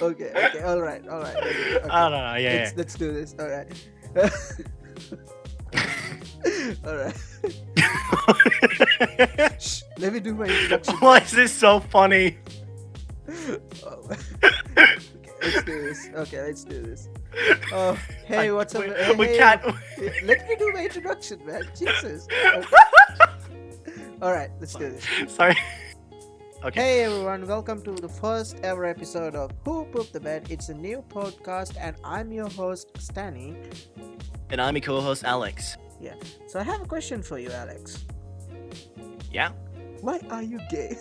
Okay. All right. I Okay. don't know. Yeah. Let's do this. All right. All right. Yeah. Shh, let me do my introduction. Why is this so funny? Oh, okay, let's do this. Oh, hey, what's up? We Hey, can't. let me do my introduction, man. Jesus. Okay. All right, let's do this. Sorry. Okay. Hey everyone, welcome to the first ever episode of Who Pooped the Bed. It's a new podcast, and I'm your host, Stany. And I'm your co-host Alex. Yeah. So I have a question for you, Alex. Yeah. Why are you gay?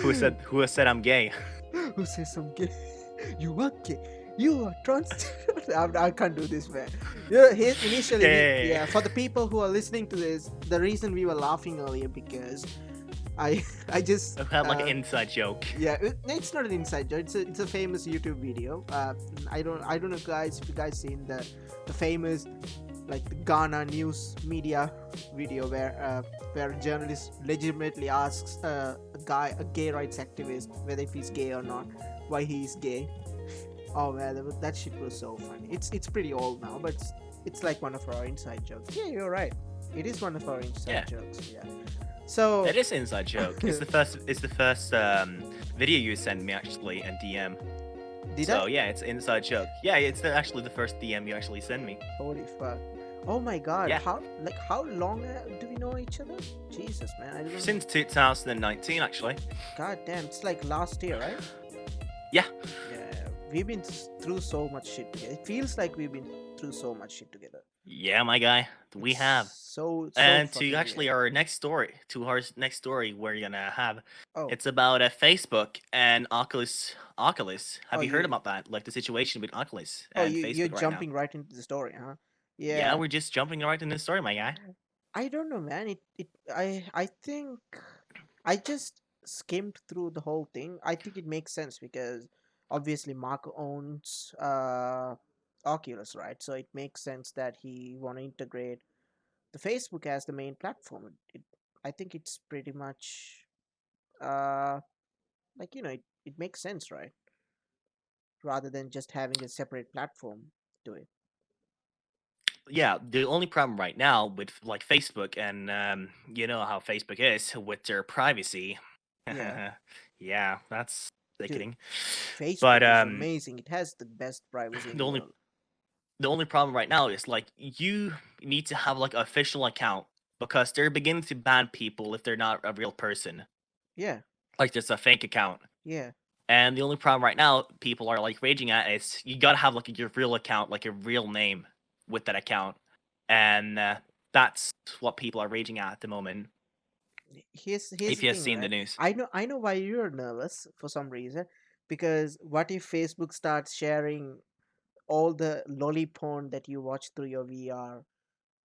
Who said I'm gay? Who says I'm gay? You are gay. You are trans. I can't do this, man. Initially, Yeah. for the people who are listening to this, the reason we were laughing earlier because I just I had like an inside joke. yeah, it's not an inside joke. It's a famous YouTube video. I don't know, guys, if you guys seen the famous like the Ghana news media video where a journalist legitimately asks a gay rights activist whether if he's gay or not, why he's gay. Oh man, that shit was so funny. It's pretty old now, but it's like one of our inside jokes. Yeah, you're right. It is one of our inside jokes. Yeah. So It is an inside joke. It's the first video you sent me actually in DM. did So I? yeah, it's an inside joke. Yeah, it's actually the first DM you actually sent me. Holy fuck. Oh my god. Yeah. How long do we know each other? Jesus, man. I don't know. Since 2019 actually. God damn, it's like last year, right? Yeah. Yeah. We've been through so much shit together. It feels like we've been through so much shit together. Yeah, my guy. We It's have. so And fucking to actually weird. our next story, we're gonna have, Oh. it's about Facebook and Oculus. Have you heard you about that? Like the situation with Oculus oh and you're Facebook right now. jumping right into the story, huh? Yeah, Yeah. we're just jumping right in the story, my guy. I don't know, man. I think I just skimmed through the whole thing. I think it makes sense because obviously Mark owns Oculus, right? So it makes sense that he want to integrate the Facebook as the main platform. I think it's pretty much uh like it makes sense, right? Rather than just having a separate platform to it. Yeah, the only problem right now with like Facebook and you know how Facebook is with their privacy. Yeah, Yeah, that's dude, sickening. But Facebook is amazing. It has the best privacy in the the only world. the only problem right now is like you need to have like an official account because they're beginning to ban people if they're not a real person, Yeah, like just a fake account. yeah. And the only problem right now people are like raging at is you gotta have like your real account, like your real name with that account, and that's what people are raging at the moment. Here's If the you have thing, seen the right? news, I know why you're nervous for some reason, because what if Facebook starts sharing all the lolly porn that you watch through your VR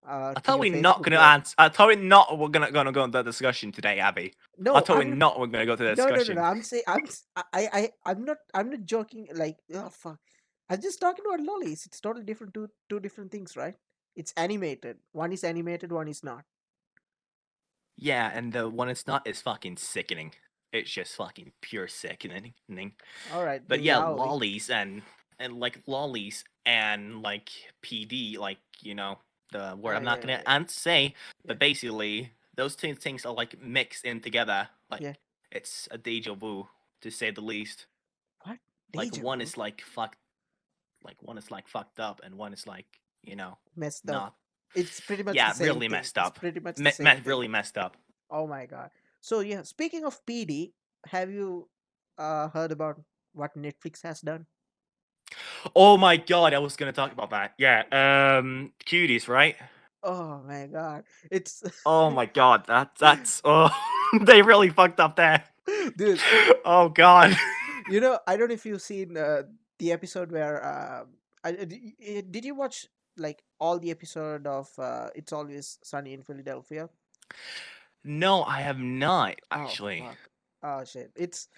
I to thought your we're not Facebook gonna wall? answer. I thought we're not. We're gonna go into that discussion today, Abby. I No, thought we're I'm not. not. We're gonna go to that No. discussion. I'm saying I'm not joking. Like, oh fuck, I'm just talking about lollies. It's totally different, two different things, right? It's animated. One is animated, one is not. Yeah, and the one it's not is fucking sickening. It's just fucking pure sickening. All right, But then yeah, yeah, lollies and like PD, like the word I'm not gonna yeah, say, yeah, but basically those two things are like mixed in together. yeah. Like it's a deja vu to say the least. What? Like Deja one vu? is like fucked, like one is like fucked up, and one is like Messed up. not. It's pretty much the Yeah, same really thing. messed It's up. pretty much the same thing. Really messed up. Oh my god. So yeah, speaking of PD, have you heard about what Netflix has done? Oh my god, I was gonna talk about that. Yeah, cuties, right? Oh my god. It's Oh my god, that's oh, they really fucked up there. dude, Oh god. I don't know if you've seen the episode where did you watch like all the episode of It's Always Sunny in Philadelphia? No, I have not Oh actually. fuck. Oh shit. It's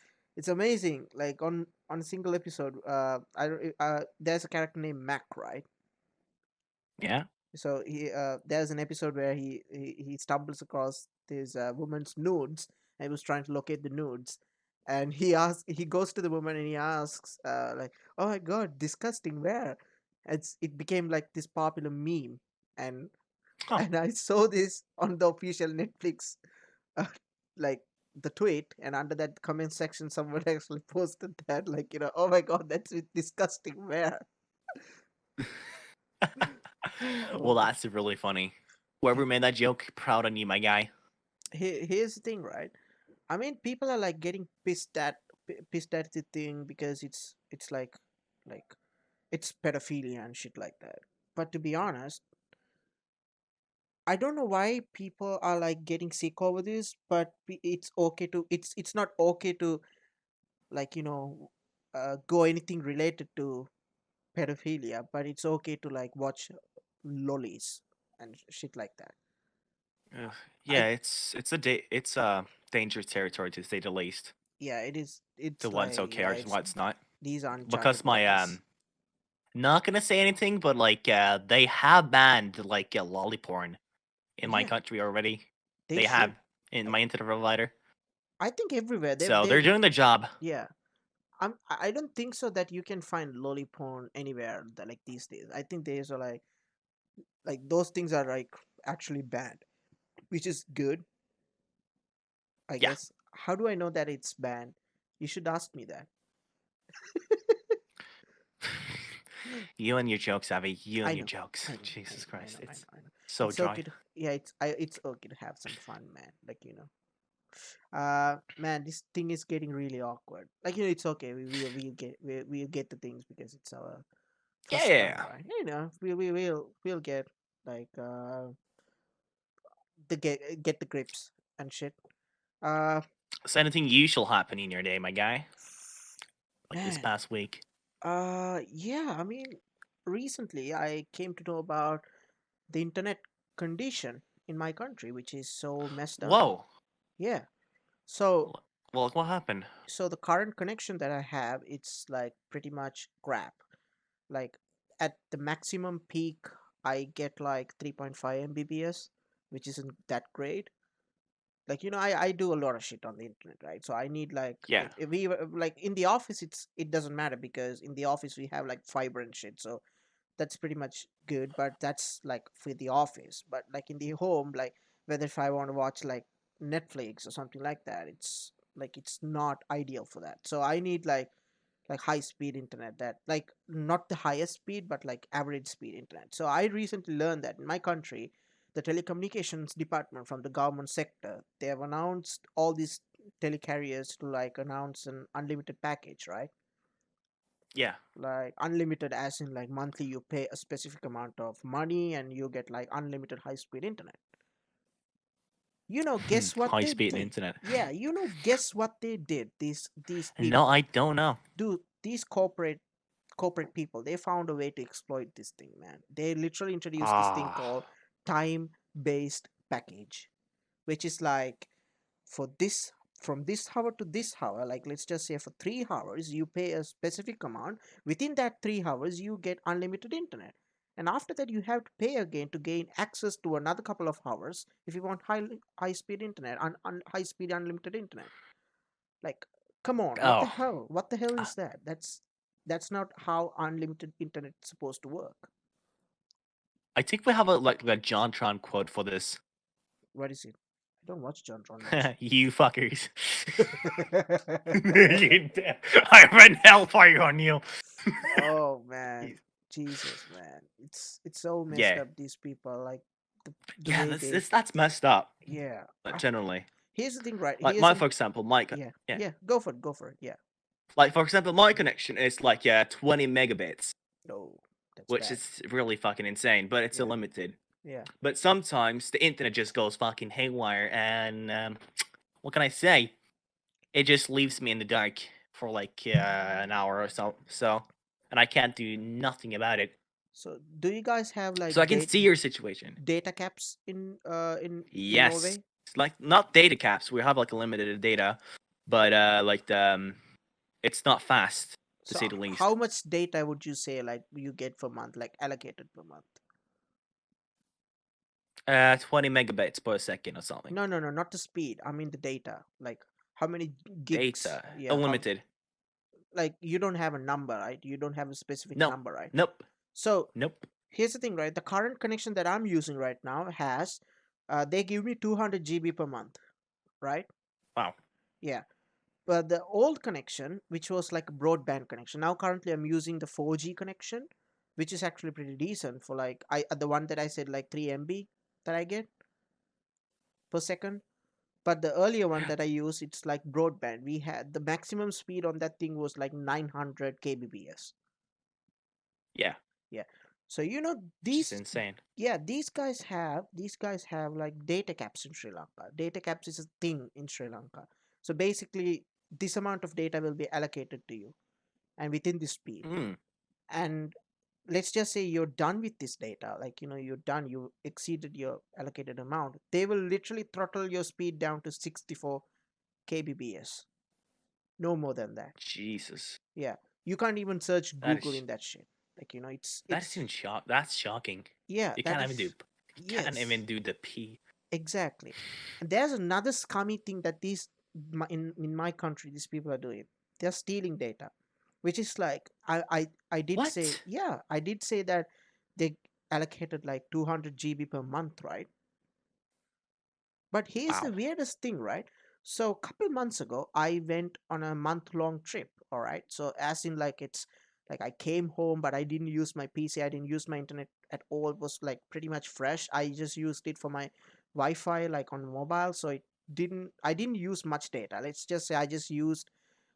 amazing. Like on a single episode, I don't there's a character named Mac, right? Yeah. So there's an episode where he stumbles across this woman's nudes, and he was trying to locate the nudes. And he goes to the woman and he asks, like, "Oh my god, disgusting! Where?" It became like this popular meme, and Huh. and I saw this on the official Netflix, uh, like the tweet, and under that comment section, someone actually posted that, like, "Oh my god, that's disgusting! Where?" Well, Oh, that's really funny. Whoever made that joke, proud on you, my guy. here's the thing, right? I mean, people are like getting pissed at the thing because it's like it's pedophilia and shit like that. But to be honest, I don't know why people are like getting sick over this. But it's okay to it's not okay to, like, go anything related to pedophilia. But it's okay to like watch lollies and shit like that. Ugh. I Yeah, it's dangerous territory to say the least. Yeah, it is. To It's what's like, okay yeah, or it's what's not. these are Because uncharted my waters. not gonna say anything, but like they have banned like lolly porn in my Yeah, country already. they They have should. in I, my internet provider, I think everywhere so they're doing the job. yeah. I don't think so that you can find lolly porn anywhere like these days. I think there's like those things are like actually banned, which is good, I Yeah, guess. How do I know that it's banned? You should ask me that. you and your jokes, Abby. You I and your know, jokes. I know, I Jesus know, I Christ, know, I it's know, I know. so It's okay dry. to, yeah, it's okay to have some fun, man. Like, man, this thing is getting really awkward. Like, it's okay. We'll get the things because it's our first time, Yeah. right? We'll get like the get the grips and shit. Uh, So anything usual happen in your day, my guy? Like this Man. past week? Yeah. I mean, recently I came to know about the internet condition in my country, which is so messed up. Whoa. Yeah. So Well, like, what happened? the current connection that I have, it's like pretty much crap. Like at the maximum peak, I get like 3.5 Mbps, which isn't that great. Like, I do a lot of shit on the internet, right? So I need like, Yeah. if we like in the office, it doesn't matter because in the office we have like fiber and shit. So that's pretty much good, but that's like for the office. But like in the home, like whether if I want to watch like Netflix or something like that, it's not ideal for that. So I need like high speed internet, that like not the highest speed but like average speed internet. So I recently learned that in my country, the telecommunications department from the government sector, they have announced all these telecarriers to like announce an unlimited package, right? Yeah. Like unlimited as in like monthly you pay a specific amount of money and you get like unlimited high speed internet. Guess what High they speed did? internet. Yeah, guess what they did, these No, people. I don't know. Dude, these corporate people, they found a way to exploit this thing, man. They literally introduced this thing Ah. called time based package, which is like, for this from this hour to this hour, like let's just say for 3 hours you pay a specific amount. Within that 3 hours you get unlimited internet, and after that you have to pay again to gain access to another couple of hours if you want high speed internet, high speed unlimited internet. Like, come on, what the Oh. hell? What the hell is that? That's not how unlimited internet is supposed to work. I think we have a John Tron quote for this. What is it? I don't watch John Tron much. You fuckers. I ran hellfire on you. Oh man, Jesus, man, it's so messed Yeah. up. These people, like the Yeah, way that's they, that's messed up. yeah. Generally, Here's the thing, right? like Here's my, the for example, my Yeah, yeah, yeah. Go for it. Yeah. like for example, my connection is like 20 megabits, No, that's which bad. is really fucking insane, but it's Yeah, unlimited. yeah. But sometimes the internet just goes fucking haywire, and what can I say? It just leaves me in the dark for like an hour or so. And I can't do nothing about it. So, do you guys have So I like can see your situation. data caps in Yes, Norway? it's like not data caps. We have like a limited data, but like it's not fast to So, say the least. how much data would you say like you get per month, like allocated per month? 20 megabytes per second or something. No, not the speed. I mean the data. Like how many gigs? Data Yeah, unlimited. like you don't have a number, right? You don't have a specific No. number, right? Nope. So Nope. here's the thing, right? The current connection that I'm using right now has, they give me 200 GB per month, right? Wow. Yeah. But the old connection, which was like a broadband connection, now currently I'm using the 4G connection, which is actually pretty decent for like the one that I said like 3 MB that I get per second. But the earlier one that I use, it's like broadband. We had the maximum speed on that thing was like 900 kbps. Yeah. Yeah. So Which is insane. these guys have like data caps in Sri Lanka. Data caps is a thing in Sri Lanka. So basically, this amount of data will be allocated to you, and within this speed. Mm. And let's just say you're done with this data, like you're done, you exceeded your allocated amount. They will literally throttle your speed down to 64 kbps, no more than that. Jesus. Yeah, you can't even search That Google is in that shit. Like that's even That's shocking. yeah, You that can't even do. is You can't yes, even do the P. exactly. And there's another scummy thing that in my country these people are doing. They're stealing data, which is like I did say, What? yeah, I did say that they allocated like 200 GB per month, right? But here's the Wow. weirdest thing, right? So a couple months ago, I went on a month-long trip. All right. So as in like it's like I came home, but I didn't use my PC. I didn't use my internet at all. It was like pretty much fresh. I just used it for my Wi-Fi, like on mobile. So I didn't use much data. Let's just say I just used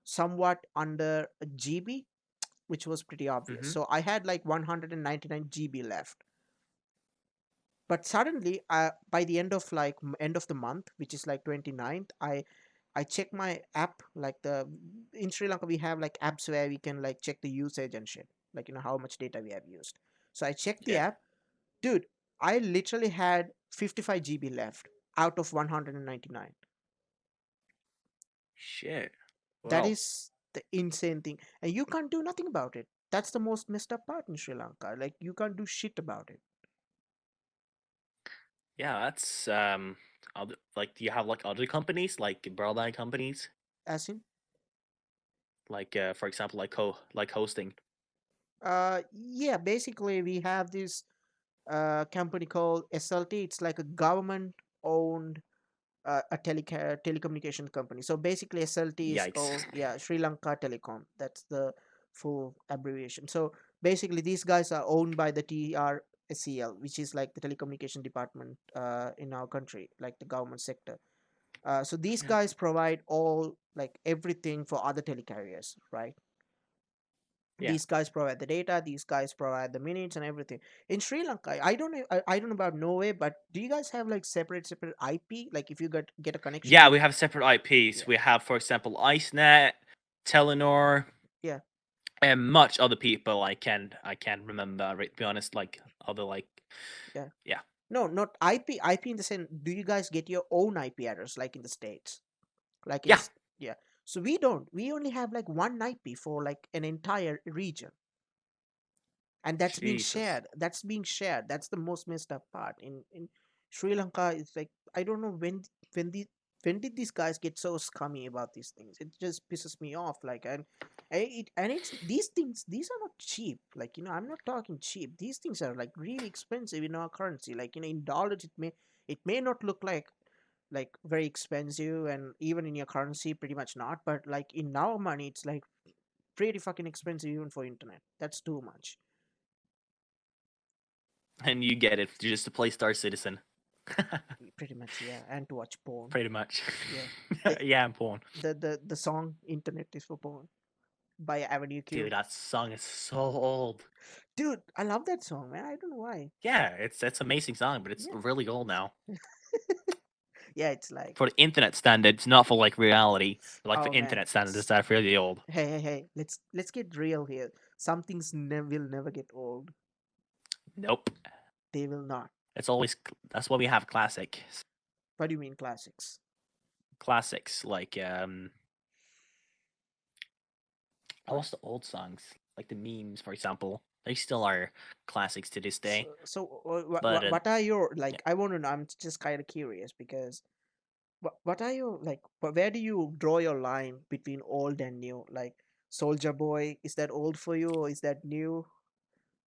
somewhat under a GB, which was pretty obvious. Mm-hmm. So I had like 199 GB left. But suddenly, by the end of end of the month, which is like 29th, I check my app. Like the in Sri Lanka we have like apps where we can like check the usage and shit, like how much data we have used. So I checked the Yeah. app. Dude, I literally had 55 GB left out of 199. Shit. That Well, is the insane thing, and you can't do nothing about it. That's the most messed up part in Sri Lanka. Like you can't do shit about it. yeah, that's other, like, do you have like other companies, like broadband companies, As in, like for example, like hosting? yeah, basically we have this company called SLT. It's like a government owned telecommunication company. So basically, SLT is Yikes. called, yeah, Sri Lanka Telecom. That's the full abbreviation. So basically, these guys are owned by the TRSEL, which is like the telecommunication department in our country, like the government sector. So these guys provide all like everything for other telecarriers, right? Yeah. These guys provide the data, these guys provide the minutes and everything. In Sri Lanka, I don't know, I don't know about Norway, but do you guys have like separate IP, like if you get a connection Yeah, with, we have separate IPs. yeah, We have, for example, IceNet, Telenor, yeah, and much other people. I can't remember. Right, to be honest, like other like yeah, yeah. no, not IP in the sense, do you guys get your own IP address like in the States, like Yeah. yeah? So we don't, we only have like one IP for like an entire region, and Jesus. that's being shared. That's the most messed up part in Sri Lanka. It's like I don't know when the when did these guys get so scummy about these things. It just pisses me off, like, and it's these things, these are not cheap, like, I'm not talking cheap. These things are like really expensive in our currency, like, in dollars it may not look like very expensive, and even in your currency pretty much not, but like in our money it's like pretty fucking expensive even for internet. That's too much. And you get it just to play Star Citizen. Pretty much, yeah, and to watch porn. Pretty much. Yeah, the Yeah, I'm porn. the song "Internet is for Porn" by Avenue Q. Dude, that song is so old. Dude, I love that song, man. I don't know why. Yeah, it's amazing song, but it's Yeah, really old now. yeah, it's like, For the internet standards, not for like reality. But, like for oh man, internet standards, that's really old. hey, let's get real here. Some things will never get old. Nope. They will not. It's always that's why we have classics. What do you mean classics? Classics like What? what's the old songs? Like the memes, for example. They still are classics to this day. But What are your yeah. like? I want to know. I'm just kind of curious because what are your like? Where do you draw your line between old and new? Like Soldier Boy, is that old for you, or is that new?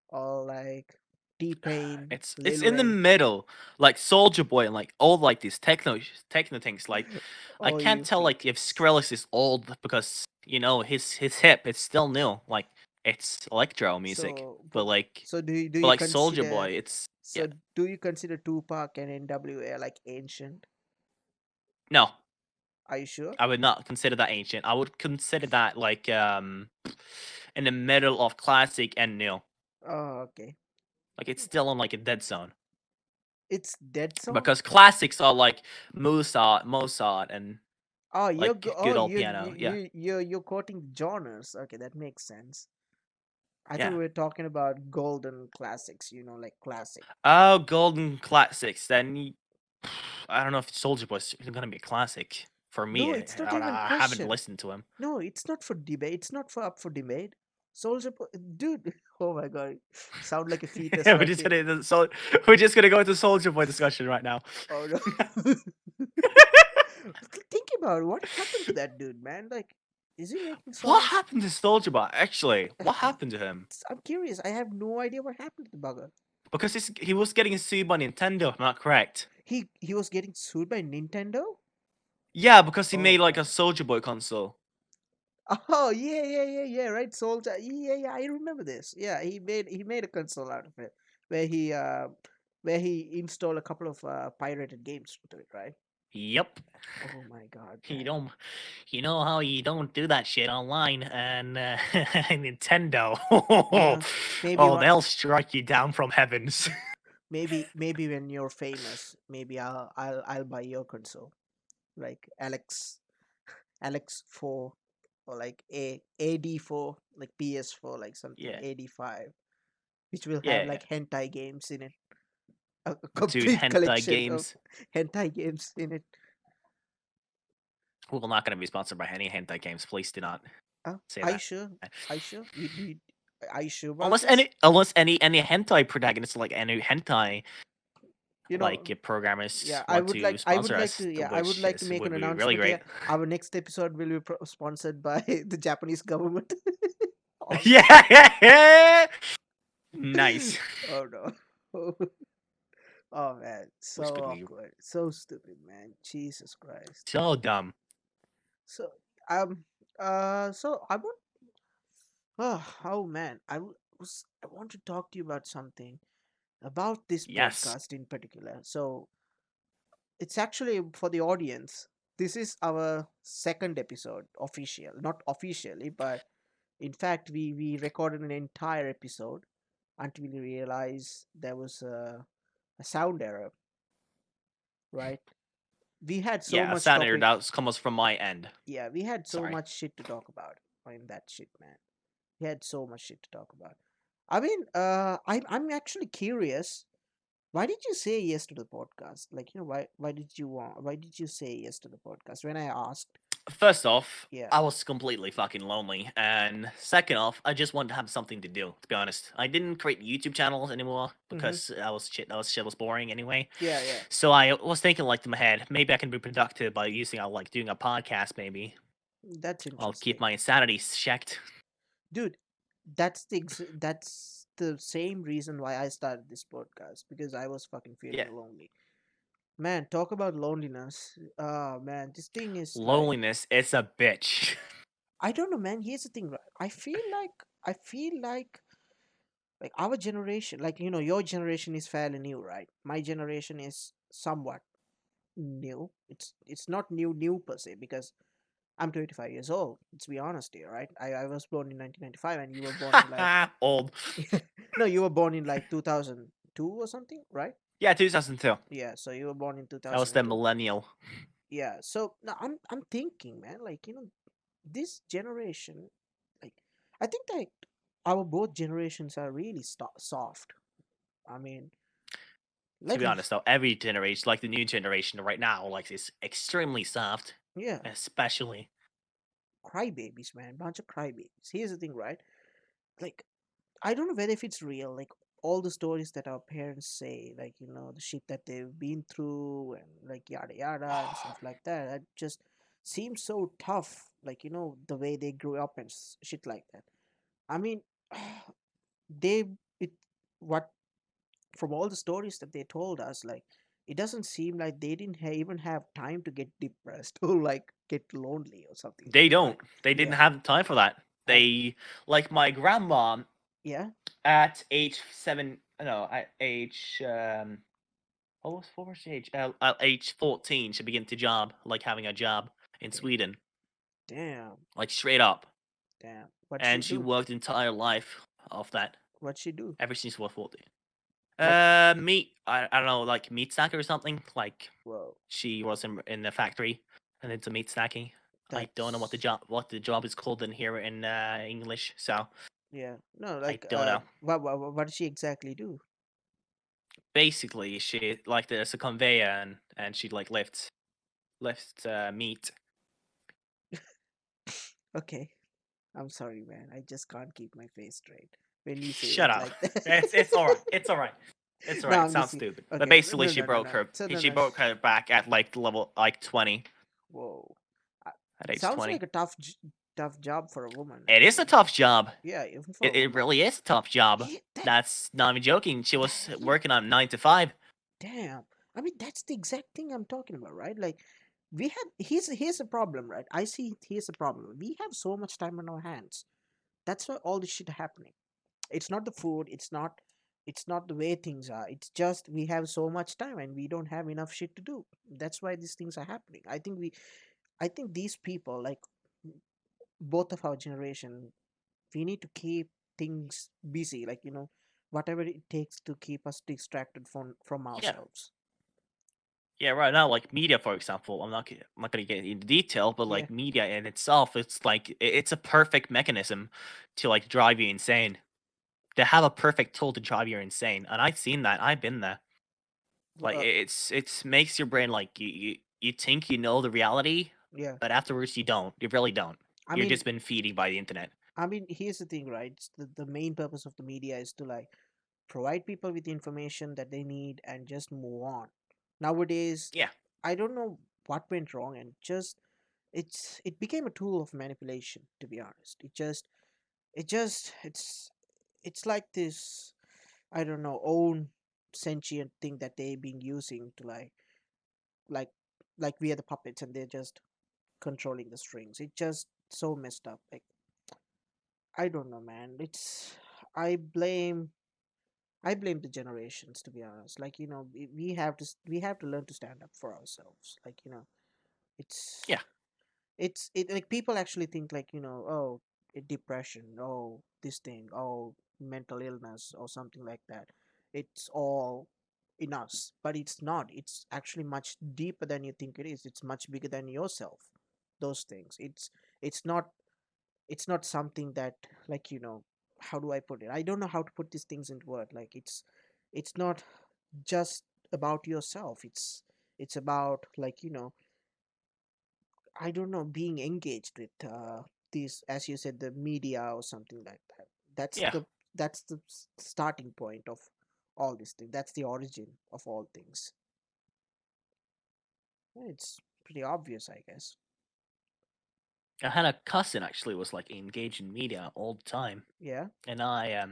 Or like T-Pain, It's Lil in the Wayne? middle, like Soldier Boy and like all like these techno things. Like I Oh, can't you tell like if freaks. Skrillex is old because his hip it's still new. Like it's electro music, So, but like so do but you like Soldier consider Boy, it's yeah. so do you consider Tupac and NWA like ancient? No, Are you sure? I would not consider that ancient. I would consider that like in the middle of classic and new. Oh, okay. Like it's still on like a dead zone It's dead song. because classics are like Mozart, and Oh, like oh good old piano. Yeah, you're quoting genres. Okay, that makes sense. I thought yeah. we were talking about golden classics. You know, like classic. Oh, golden classics. I don't know if Soldier Boy's gonna be a classic for me. No, it's not even I haven't question. listened to him. No, it's not for debate. It's not for up for debate. Dude. Oh my god, sound like a fetus we're right just here. gonna so we're just gonna go into Soldier Boy discussion right now. Oh no. Think about it. What happened to that dude, man. Like, is he making What songs? happened to Soldier Boy? Actually, what happened to him? I'm curious. I have no idea what happened to the bugger. Because he was getting sued by Nintendo. If I'm not correct. He was getting sued by Nintendo. Yeah, because he Oh made like a god. Soldier Boy console. Oh yeah. Right, Soldier. Yeah. I remember this. Yeah, he made a console out of it, where he installed a couple of pirated games to it. Right. Yep. Oh my god, You man. don't, you know how you don't do that shit online, and Nintendo. You know, maybe Oh, what they'll strike you down from heavens. maybe when you're famous, maybe I'll buy your console, like Alex 4, or like AD4, like PS4, like something Yeah, AD5, which will have yeah, like hentai games in it, a dude, complete hentai collection of games. hentai games in it. We're not gonna be sponsored by any hentai games. Please do not say Are you that. sure? Are you sure? Are you sure about Unless this? any hentai protagonists like any hentai You know, like programmers yeah, want to I sponsor would like us, to, yeah, I would which like to is make would an be really announcement here. great. Our next episode will be sponsored by the Japanese government. Oh, Yeah, nice. oh no. Oh man, Which so could be awkward, so stupid, man. Jesus Christ. so dumb. So so I want. Oh man, I want to talk to you about something about this Yes. podcast in particular. So it's actually for the audience. This is our second episode, official, not officially, but in fact, we recorded an entire episode until we realized there was a sound error. Right? We had so Yeah, a much sound topic. that comes from my end. Yeah, we had so Sorry. much shit to talk about in that shit, man. We had so much shit to talk about. I mean, I'm actually curious. Why did you say yes to the podcast? Like, why did you say yes to the podcast when I asked? First off, Yeah. I was completely fucking lonely, and second off, I just wanted to have something to do. To be honest, I didn't create YouTube channels anymore Mm-hmm. because that was boring anyway. Yeah. So I was thinking like in my head, maybe I can be productive by using like doing a podcast. Maybe That's I'll keep interesting. my insanity checked. Dude, that's the same reason why I started this podcast, because I was fucking Yeah, feeling lonely. Man, talk about loneliness. Man, this thing is like, loneliness is a bitch. I don't know, man. Here's the thing, right? I feel like our generation, like, your generation is fairly new, right? My generation is somewhat new. It's not new per se, because I'm 25 years old. Let's be honest here, right? I was born in 1995, and you were born in like Old. no, you were born in like 2002 or something, right? Yeah, 2002. Yeah, so you were born in I was the 2002. millennial. Yeah, so now I'm thinking, man, like, this generation, like, I think like our both generations are really soft. I mean, To like, be honest, though, every generation, like the new generation right now, like is extremely soft, yeah, especially. crybabies, man, bunch of crybabies. Here's the thing, right? Like, I don't know whether if it's real. Like all the stories that our parents say, like the shit that they've been through and like yada yada and stuff like that. That just seems so tough. Like the way they grew up and shit like that. I mean, they it what from all the stories that they told us, like it doesn't seem like they didn't even have time to get depressed or like get lonely or something like They that, right? don't. They didn't Yeah, have time for that. and They like my grandma yeah, at age 7. No, at age what was she age? At age 14, she began to job, like having a job in damn, Sweden, damn, like straight up, damn. What she and she do? worked entire life of that What she do? ever since she was 14. What? Meat. I don't know, like meat snacker or something. Like Whoa, she was in the factory and into meat snacking. I don't know that's what the job is called in here in English, so yeah. No, I like don't know. what did she exactly do? Basically, she like there's a conveyor and she like lifts meat. Okay, I'm sorry, man. I just can't keep my face straight when you say Shut it up. like that. It's all right. It's all right. It's all No, right. It I'm just sounds kidding. stupid, but Okay, basically no, no, no, no. So no, she no. broke her back at like level like 20 Whoa. Uh, at age Sounds 20. like a tough job for a woman, It is a actually. tough job. Yeah, even for a It woman. really is a tough job. Yeah, That's not even joking. She was that working on 9 to 5. damn. I mean, that's the exact thing I'm talking about, right? Like, we have here's a problem, right? I see here's a problem. We have so much time on our hands. That's why all this shit happening. It's not the food. It's not the way things are. It's just we have so much time and we don't have enough shit to do. That's why these things are happening. I think these people, like both of our generation, we need to keep things busy, like whatever it takes to keep us distracted from Yeah. ourselves. Yeah, right now, like media, for example, I'm not gonna get into detail, but Yeah, like media in itself, it's like it's a perfect mechanism to like drive you insane. They have a perfect tool to drive you insane, and I've seen that. I've been there. Like uh, it's makes your brain like you think you know the reality, yeah. but afterwards you don't. You really don't. I You're mean, just been feeding by the internet. here's the thing, right? The main purpose of the media is to like provide people with the information that they need and just move on. Nowadays, Yeah, I don't know what went wrong, and just it became a tool of manipulation. To be honest, it's like this, I don't know, own sentient thing that they've been using to like like we are the puppets and they're just controlling the strings. It's just so messed up. Like I don't know, man. I blame I blame the generations, to be honest. Like we have to learn to stand up for ourselves. Like it's yeah, it like people actually think like oh, depression, oh, this thing, oh, mental illness or something like that, it's all in us, but it's not. It's actually much deeper than you think it is. It's much bigger than yourself. Those things, it's not something that, like how do I put it? I don't know how to put these things into word. Like it's not just about yourself. It's about, like I don't know, being engaged with these, as you said, the media or something like that. That's yeah. the starting point of all this thing. That's the origin of all things. It's pretty obvious, I guess. I had a cousin actually was like engaged in media all the time, Yeah, and I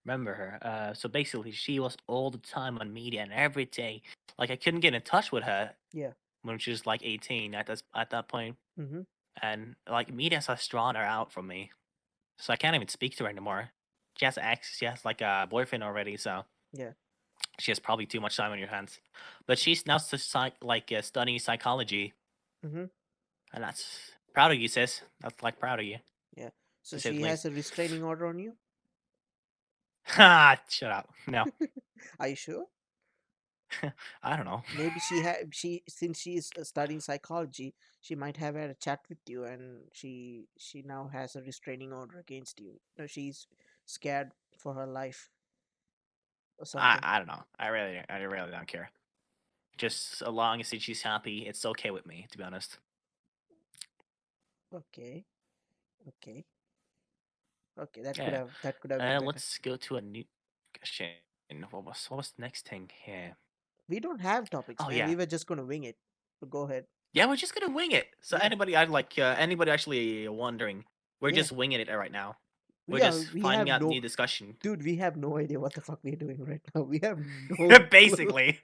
remember her. So basically, she was all the time on media and every day. Like I couldn't get in touch with her yeah. when she was like 18 at that point, Mm-hmm. and like media has drawn her out from me, so I can't even speak to her anymore. She has an ex. She has like a boyfriend already, so Yeah. she has probably too much time on your hands. But she's now studying psychology, Mm-hmm. and that's proud of you, sis. That's like proud of you, Yeah. So to say the she has least. a restraining order on you? Ha! Shut up. No, Are you sure? I don't know. Maybe she since she is studying psychology, she might have had a chat with you, and she now has a restraining order against you. No, she's scared for her life or something. I don't know. I really don't care. Just as long as she's happy, it's okay with me, to be honest. Okay, okay. Okay, Yeah. that could have been better. Let's go to a new question. What was the next thing here? We don't have topics, Oh man. yeah. We were just gonna wing it. But go ahead. Yeah, we're just gonna wing it. So Yeah, anybody actually wondering, we're yeah. just winging it right now. We're Yeah, just we finding have out no, new discussion. dude. We have no idea what the fuck we're doing right now. We have no clue. Basically.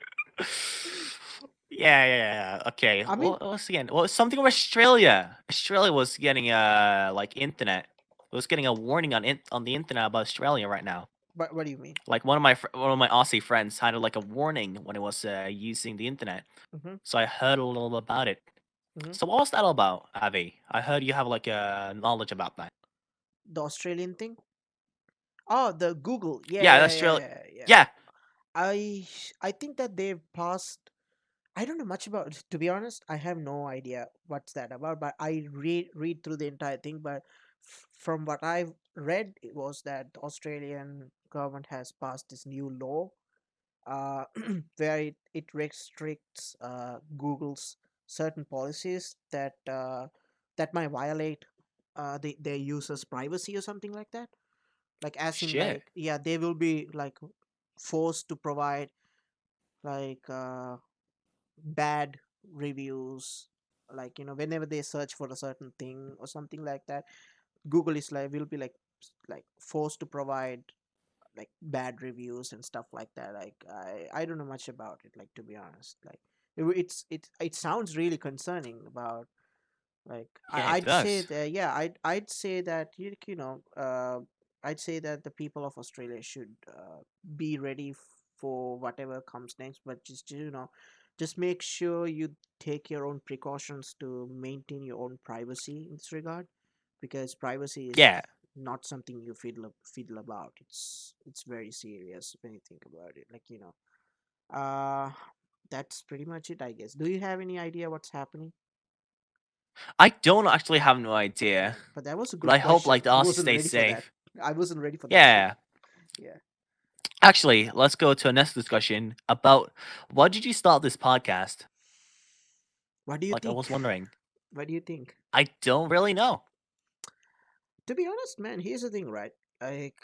Yeah. Okay. I mean, Well, what's again? Well, something of Australia. Australia was getting like internet. Was getting a warning on the internet about Australia right now. but what do you mean? Like one of my Aussie friends had like a warning when it was using the internet. Mm-hmm, So I heard a little about it. mm-hmm. So what was that all about, Avi? I heard you have like knowledge about that. The Australian thing. Oh, the Google. Yeah, Yeah, yeah, yeah, Australia. yeah, yeah. Yeah, I think that they've passed. I don't know much about. To be honest, I have no idea what's that about. But I read through the entire thing. But from what I've read, it was that the Australian government has passed this new law, uh, where it restricts Google's certain policies that might violate their users' privacy or something like that. Like as in shit. like yeah, they will be like forced to provide like bad reviews, like whenever they search for a certain thing or something like that. Google is like will be like forced to provide like bad reviews and stuff like that. Like I don't know much about it, like, to be honest. Like it sounds really concerning about, like Yeah, it I'd say does. that, yeah, I'd say that I'd say that the people of Australia should be ready for whatever comes next, but just just make sure you take your own precautions to maintain your own privacy in this regard, because privacy is Yeah, not something you fiddle about. It's very serious when you think about it. Like, uh that's pretty much it, I guess. Do you have any idea what's happening? I don't actually have no idea, But that was a but good I hope question. like the I Aussie wasn't stays ready for that. safe. I wasn't ready for that shit. Yeah. Yeah. Actually, let's go to a next discussion about why did you start this podcast? What do you Like I think? was wondering. What do you think? I don't really know. To be honest, man, here's the thing, right? Like,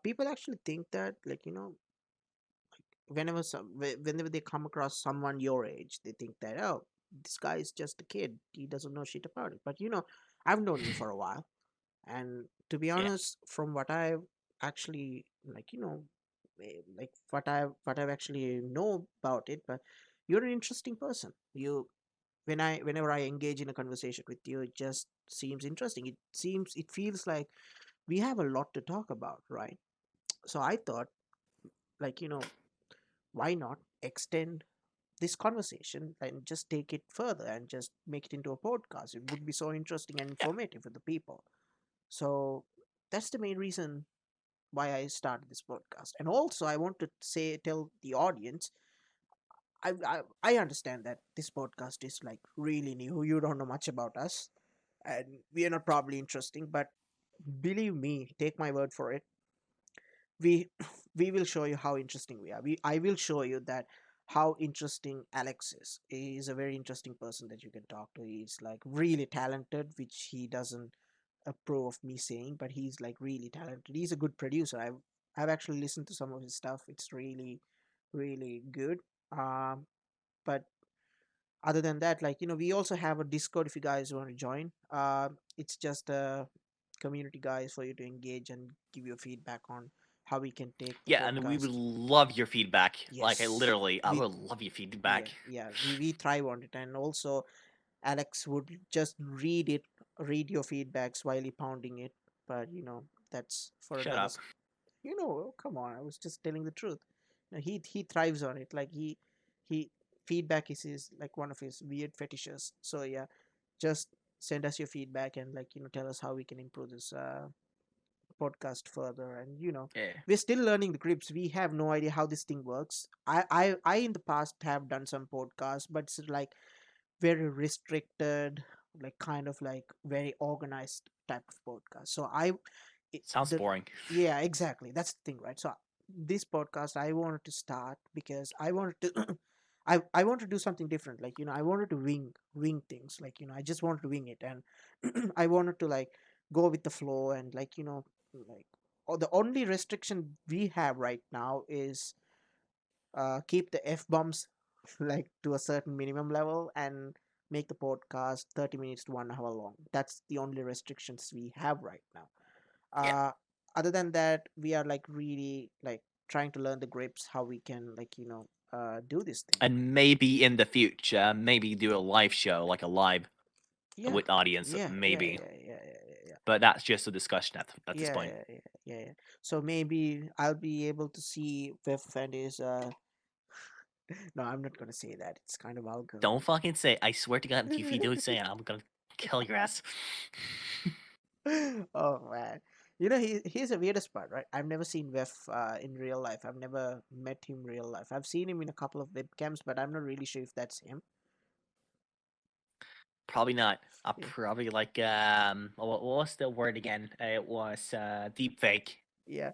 people actually think that, like, whenever they come across someone your age, they think that, oh, this guy is just a kid. He doesn't know shit about it. But I've known you for a while, and to be Yeah. honest, from what I've actually, like, like what I've actually know about it, but you're an interesting person. Whenever I engage in a conversation with you, it just seems interesting. It feels like we have a lot to talk about, right? So I thought, like, why not extend this conversation and just take it further and just make it into a podcast? It would be so interesting and Yeah. informative for the people. So that's the main reason why I started this podcast. And also, I want to tell the audience, I understand that this podcast is like really new. You don't know much about us, and we are not probably interesting, but believe me, take my word for it. We we will show you how interesting we are. I will show you that how interesting Alex is. He is a very interesting person that you can talk to. He's like really talented, which he doesn't approve of me saying, but he's like really talented. He's a good producer. I've actually listened to some of his stuff. It's really really good. But other than that, like, we also have a Discord if you guys want to join. It's just a community, guys, for you to engage and give your feedback on how we can take the Yeah, and we would podcast. love your feedback. Like Yes, I we would love your feedback. yeah, we thrive on it. And also Alex would just read your feedbacks while he pounding it. But that's for Shut another. up. Come on, I was just telling the truth. He thrives on it. Like, he feedback is his, like, one of his weird fetishes. So yeah, just send us your feedback and, like, tell us how we can improve this podcast further. And Yeah. we're still learning the grips. We have no idea how this thing works. I in the past have done some podcasts, but it's like very restricted, like kind of like very organized type of podcast. So it, Sounds the boring. yeah, exactly, that's the thing, right? So this podcast I wanted to start because I wanted to I want to do something different. Like, I wanted to wing things. Like, I just wanted to wing it. And I wanted to, like, go with the flow and like the only restriction we have right now is keep the f bombs like to a certain minimum level and make the podcast 30 minutes to 1 hour long. That's the only restrictions we have right now. Yeah. Other than that, we are like really like trying to learn the grips how we can do this thing. And maybe in the future, maybe do a live show, like a live Yeah, with audience, yeah, yeah, maybe. yeah, yeah, yeah, yeah, But that's just a discussion at this yeah, point. yeah, yeah, yeah, yeah. So maybe I'll be able to see Viv and his no, I'm not gonna say that. It's kind of vulgar. Don't fucking say. I swear to God, if you do say it, I'm gonna kill your ass. Oh man, he's a weirdest part, right? I've never seen Vef in real life. I've never met him real life. I've seen him in a couple of webcams, but I'm not really sure if that's him. Probably not. I'll Yeah, probably like what was the word again? It was deep fake. yeah,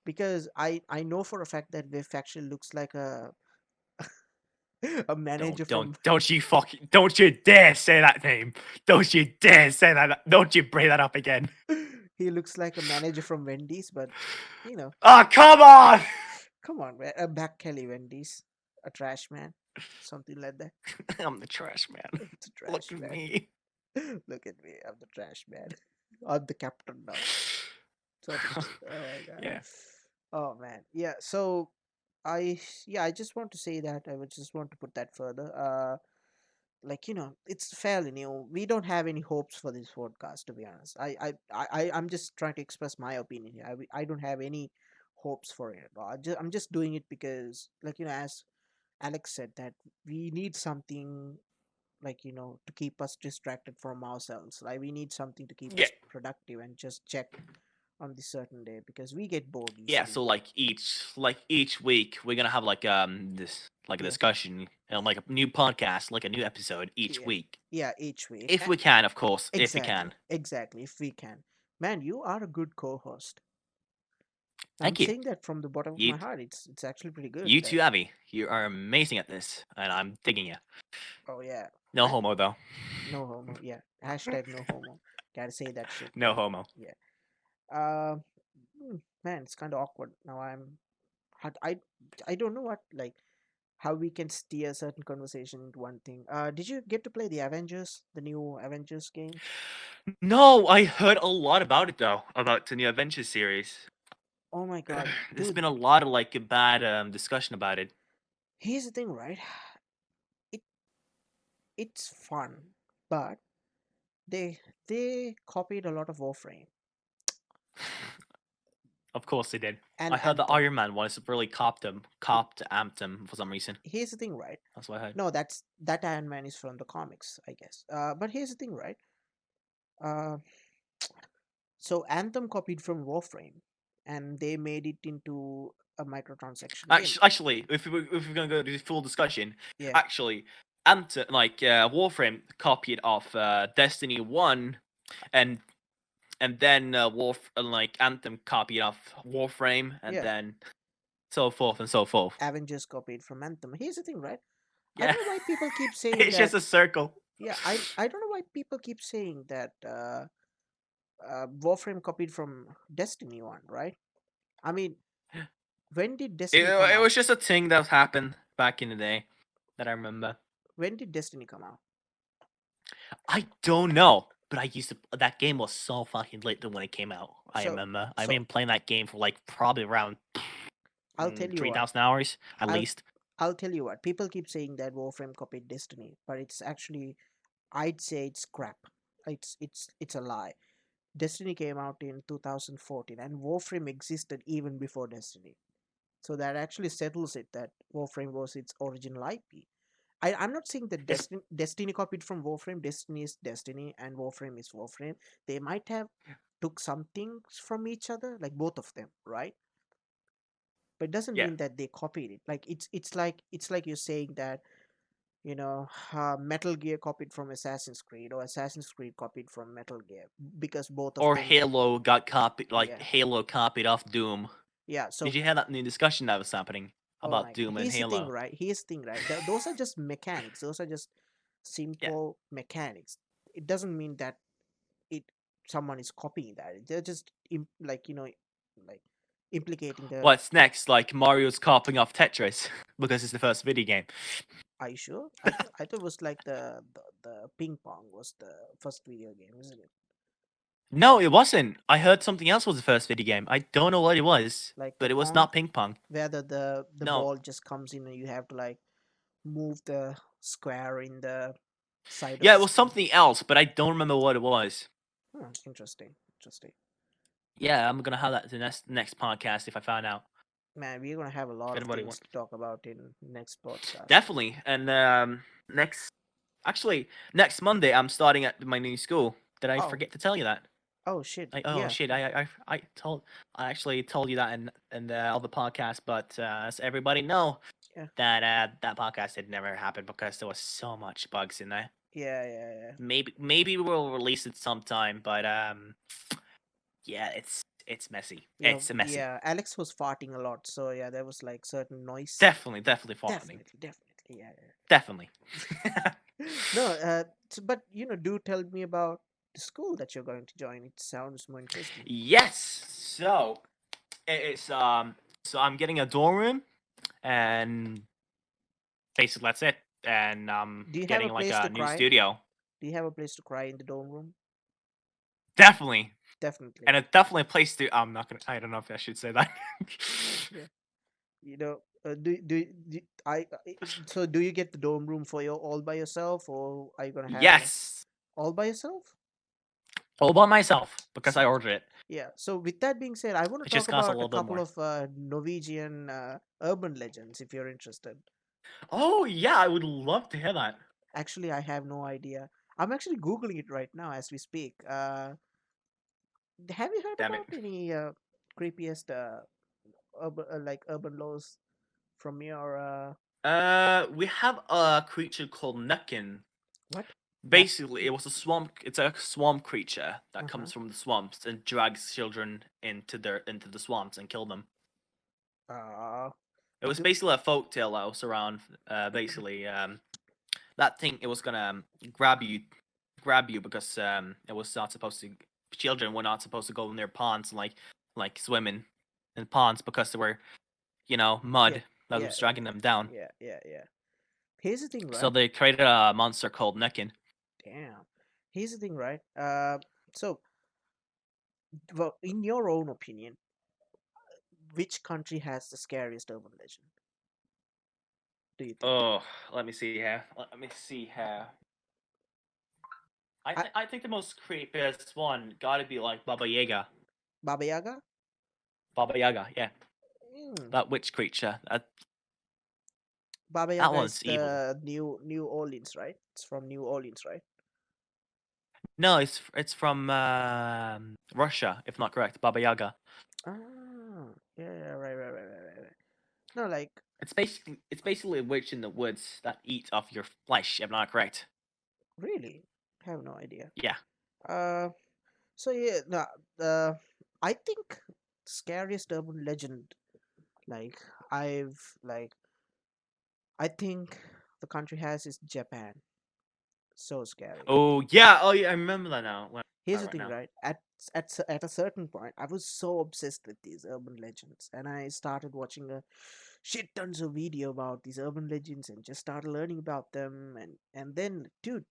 because I know for a fact that Vef actually looks like a manager from. Don't you dare say that name. Don't you dare say that. Don't you bring that up again. He looks like a manager from Wendy's, but you know, Oh, come on. come on, man, a back Kelly Wendy's, a trash man, something like that. I'm the trash man. It's a Look trash at man. me. Look at me, I'm the trash man. I'm the captain now. Totally. Oh my god. Yeah. Oh man. Yeah. So I just want to say that I would just want to put that further. It's fairly new. We don't have any hopes for this podcast, to be honest. I'm just trying to express my opinion here. I don't have any hopes for it. I'm just doing it because, as Alex said, that we need something to keep us distracted from ourselves. Like we need something to keep Yeah. us productive and just check on this certain day because we get bored Yeah, easily. so each week we're gonna have this like a Yeah, discussion and like a new podcast, like a new episode each yeah, week. yeah. Each week. If we can, of course. If we Exactly, can. exactly. If we can, man, you are a good co-host. I'm Thank you. saying that from the bottom of You my heart. It's actually pretty good. you That too, Abby. You are amazing at this, and I'm digging you. oh yeah, No homo though. no homo. Yeah, hashtag no homo. Gotta say that shit. No homo. Yeah. Um, man, it's kind of awkward now. I I don't know what how we can steer certain conversation into one thing. Did you get to play the Avengers, the new Avengers game? No, I heard a lot about it though, about the new Adventure series. Oh my god, There's dude! been a lot of like bad discussion about it. Here's the thing, right? It it's fun, but they they copied a lot of Warframe Of course they did. and I heard the Anthem. Iron Man one is really copped Anthem for some reason. Here's the thing, right? That's what I heard. No, that Iron Man is from the comics, I guess. But here's the thing, right? Uh, so Anthem copied from Warframe, and they made it into a microtransaction game. Actually, if we're gonna go to the full discussion, Yeah, actually, Anthem Warframe copied off Destiny 1, and then Anthem copied off Warframe, and yeah. then so forth and so forth. Avengers copied from Anthem. Here's the thing, right? I Yeah, don't know why people keep saying it's that. just a circle. Yeah, I don't know why people keep saying that Warframe copied from Destiny 1, right? I mean, when did Destiny come It out? was just a thing that happened back in the day that I remember. When did Destiny come out? I don't know, but I used to. That game was so fucking late when it came out. I So, remember. I've so been playing that game for like probably around I'll tell you what. 3,000 hours at I'll least. I'll tell you what. People keep saying that Warframe copied Destiny, but it's actually, I'd say it's crap. It's a lie. Destiny came out in 2014, and Warframe existed even before Destiny. So that actually settles it that Warframe was its original IP. I'm not saying that It's Destiny copied from Warframe. Destiny is Destiny, and Warframe is Warframe. They might have took some things from each other, like both of them, right? But it doesn't yeah. mean that they copied it. Like it's like you're saying that Metal Gear copied from Assassin's Creed, or Assassin's Creed copied from Metal Gear, because both of Or them. Halo got copied, Yeah, Halo copied off Doom. yeah. Did So you hear that new discussion that was happening oh about my god, Doom and here's the thing, Halo? right? Here's the thing, right? Those are just mechanics. Those are just Yeah. simple mechanics. It doesn't mean that it someone is copying that. They're just like implicating the. What's next? Like Mario's copying off Tetris because it's the first video game. Are you sure? I thought it was like the ping pong was the first video game, isn't it? No, it wasn't. I heard something else was the first video game. I don't know what it was, Like the but it was pong, not ping pong. where the No. ball just comes in and you have to like move the square in the side of Yeah, the it was screen. something else, but I don't remember what it was. Interesting, interesting. Yeah, I'm gonna have that the next podcast if I find out. Man, we're gonna have a lot If of anybody things wants. to talk about in next podcast. Definitely. And next next Monday I'm starting at my new school. Did I Oh, forget to tell you that? oh shit, Oh yeah, shit! I actually told you that in the other podcast, but as everybody know yeah, that that podcast had never happened because there was so much bugs in there. yeah, yeah, yeah. Maybe we'll release it sometime, but yeah, it's messy. It's messy. Yeah. Alex was farting a lot, so yeah, there was like certain noise. Definitely farting. Definitely, yeah, Definitely. yeah. No, but do tell me about the school that you're going to join. It sounds more interesting. Yes. So it's so I'm getting a dorm room and basically that's it. And Do you have a getting like place to a new cry? studio. Do you have a place to cry in the dorm room? Definitely. Definitely. And it's definitely a place to I'm not gonna I don't know if I should say that. Yeah. So do you get the dorm room for your all by yourself, or are you gonna have Yes. all by yourself? All by myself because S- I ordered it. Yeah. So with that being said, I want to It talk just costs a about a little bit couple more. of Norwegian urban legends, if you're interested. Oh yeah, I would love to hear that. Actually, I have no idea. I'm actually googling it right now as we speak. Have you heard Damn it. about any creepiest urban laws from your We have a creature called Nukin. what? Nuck? Basically, it was a swamp. It's a swamp creature that Uh huh. comes from the swamps and drags children into the swamps and kill them. Uh, It was do, basically a folk tale that was around. Basically, that thing it was gonna grab you because it was not supposed to. Children were not supposed to go near ponds and like swimming in ponds because they were yeah, mud that yeah, was dragging them down. yeah. Here's the thing, So right? they created a monster called Nukin. Damn. Here's the thing, right? So, well, in your own opinion, which country has the scariest urban legend? Do you think? Oh, let me see here. Let me see here. I, I think the most creepiest one got to be like Baba Yaga. Baba Yaga? Baba Yaga, yeah, Mm. that witch creature. Baba That Yaga is one's evil. the New Orleans, right? It's from New Orleans, right? No, it's from Russia, if not correct. Baba Yaga. Ah, yeah, right. No, like It's basically a witch in the woods that eats off your flesh, if not correct. really, I have no idea. Yeah. Uh, so yeah, no, uh, I think scariest urban legend, like I've like I think the country has is Japan. So scary. Oh yeah. Oh yeah. I remember that now. Here's the Right thing, now. right? At a certain point, I was so obsessed with these urban legends, and I started watching a shit tons of video about these urban legends, and just started learning about them, and then, dude,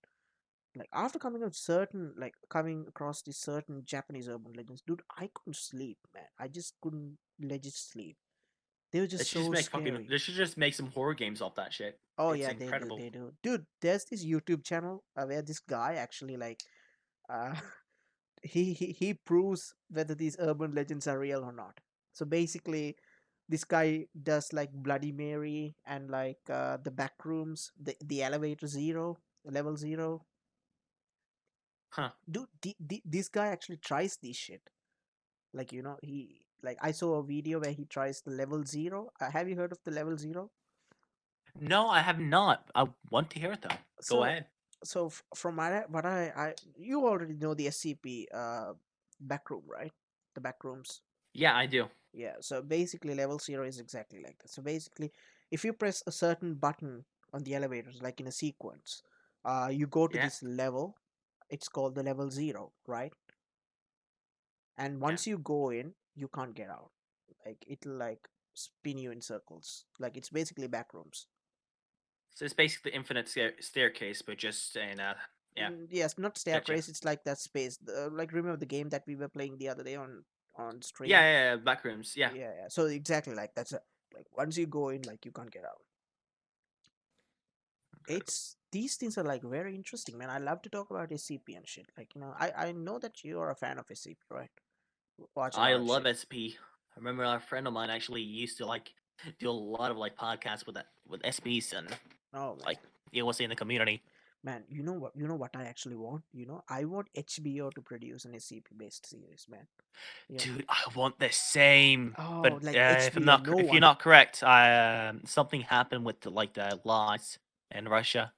like after coming across these certain Japanese urban legends, dude, I couldn't sleep, man. I just couldn't legit sleep. They were They just should just so make fucking. scary. They should just make some horror games off that shit. Oh It's yeah, they do, incredible. they do, dude. There's this YouTube channel where this guy actually uh he proves whether these urban legends are real or not. So basically, this guy does like Bloody Mary and like the back rooms, the elevator zero, level zero. Huh. Dude, this guy actually tries this shit. Like he like I saw a video where he tries the level zero. Have you heard of the level zero? No, I have not. I want to hear it though. Go So ahead. from what I you already know the SCP back room, right? The back rooms. Yeah, I do. Yeah, so basically level 0 is exactly like that. So basically, if you press a certain button on the elevators, like in a sequence, you go to Yeah. this level. It's called the level 0, right? and Yeah. once you go in, you can't get out. Like it'll like spin you in circles. Like it's basically back rooms. So it's basically infinite staircase, but just in yeah, Yes, not gotcha. staircase. It's like that space. Like remember the game that we were playing the other day on Yeah, stream? yeah, yeah, back rooms. Yeah. Yeah, yeah. So exactly like that's like once you go in, like you can't get out. Incredible. It's these things are like very interesting, man. I love to talk about SCP and shit. Like I know that you are a fan of SCP, right? Watch a I lot of love shit. SP. I remember a friend of mine actually used to like do a lot of like podcasts with that with SPs and Oh man, like it was in the community. man. You know what? You know what I actually want. I want HBO to produce an SCP based series, man. Yeah. Dude, I want the same. But Oh, like if I'm HBO. not, No if you're one. not correct, something happened with like the laws in Russia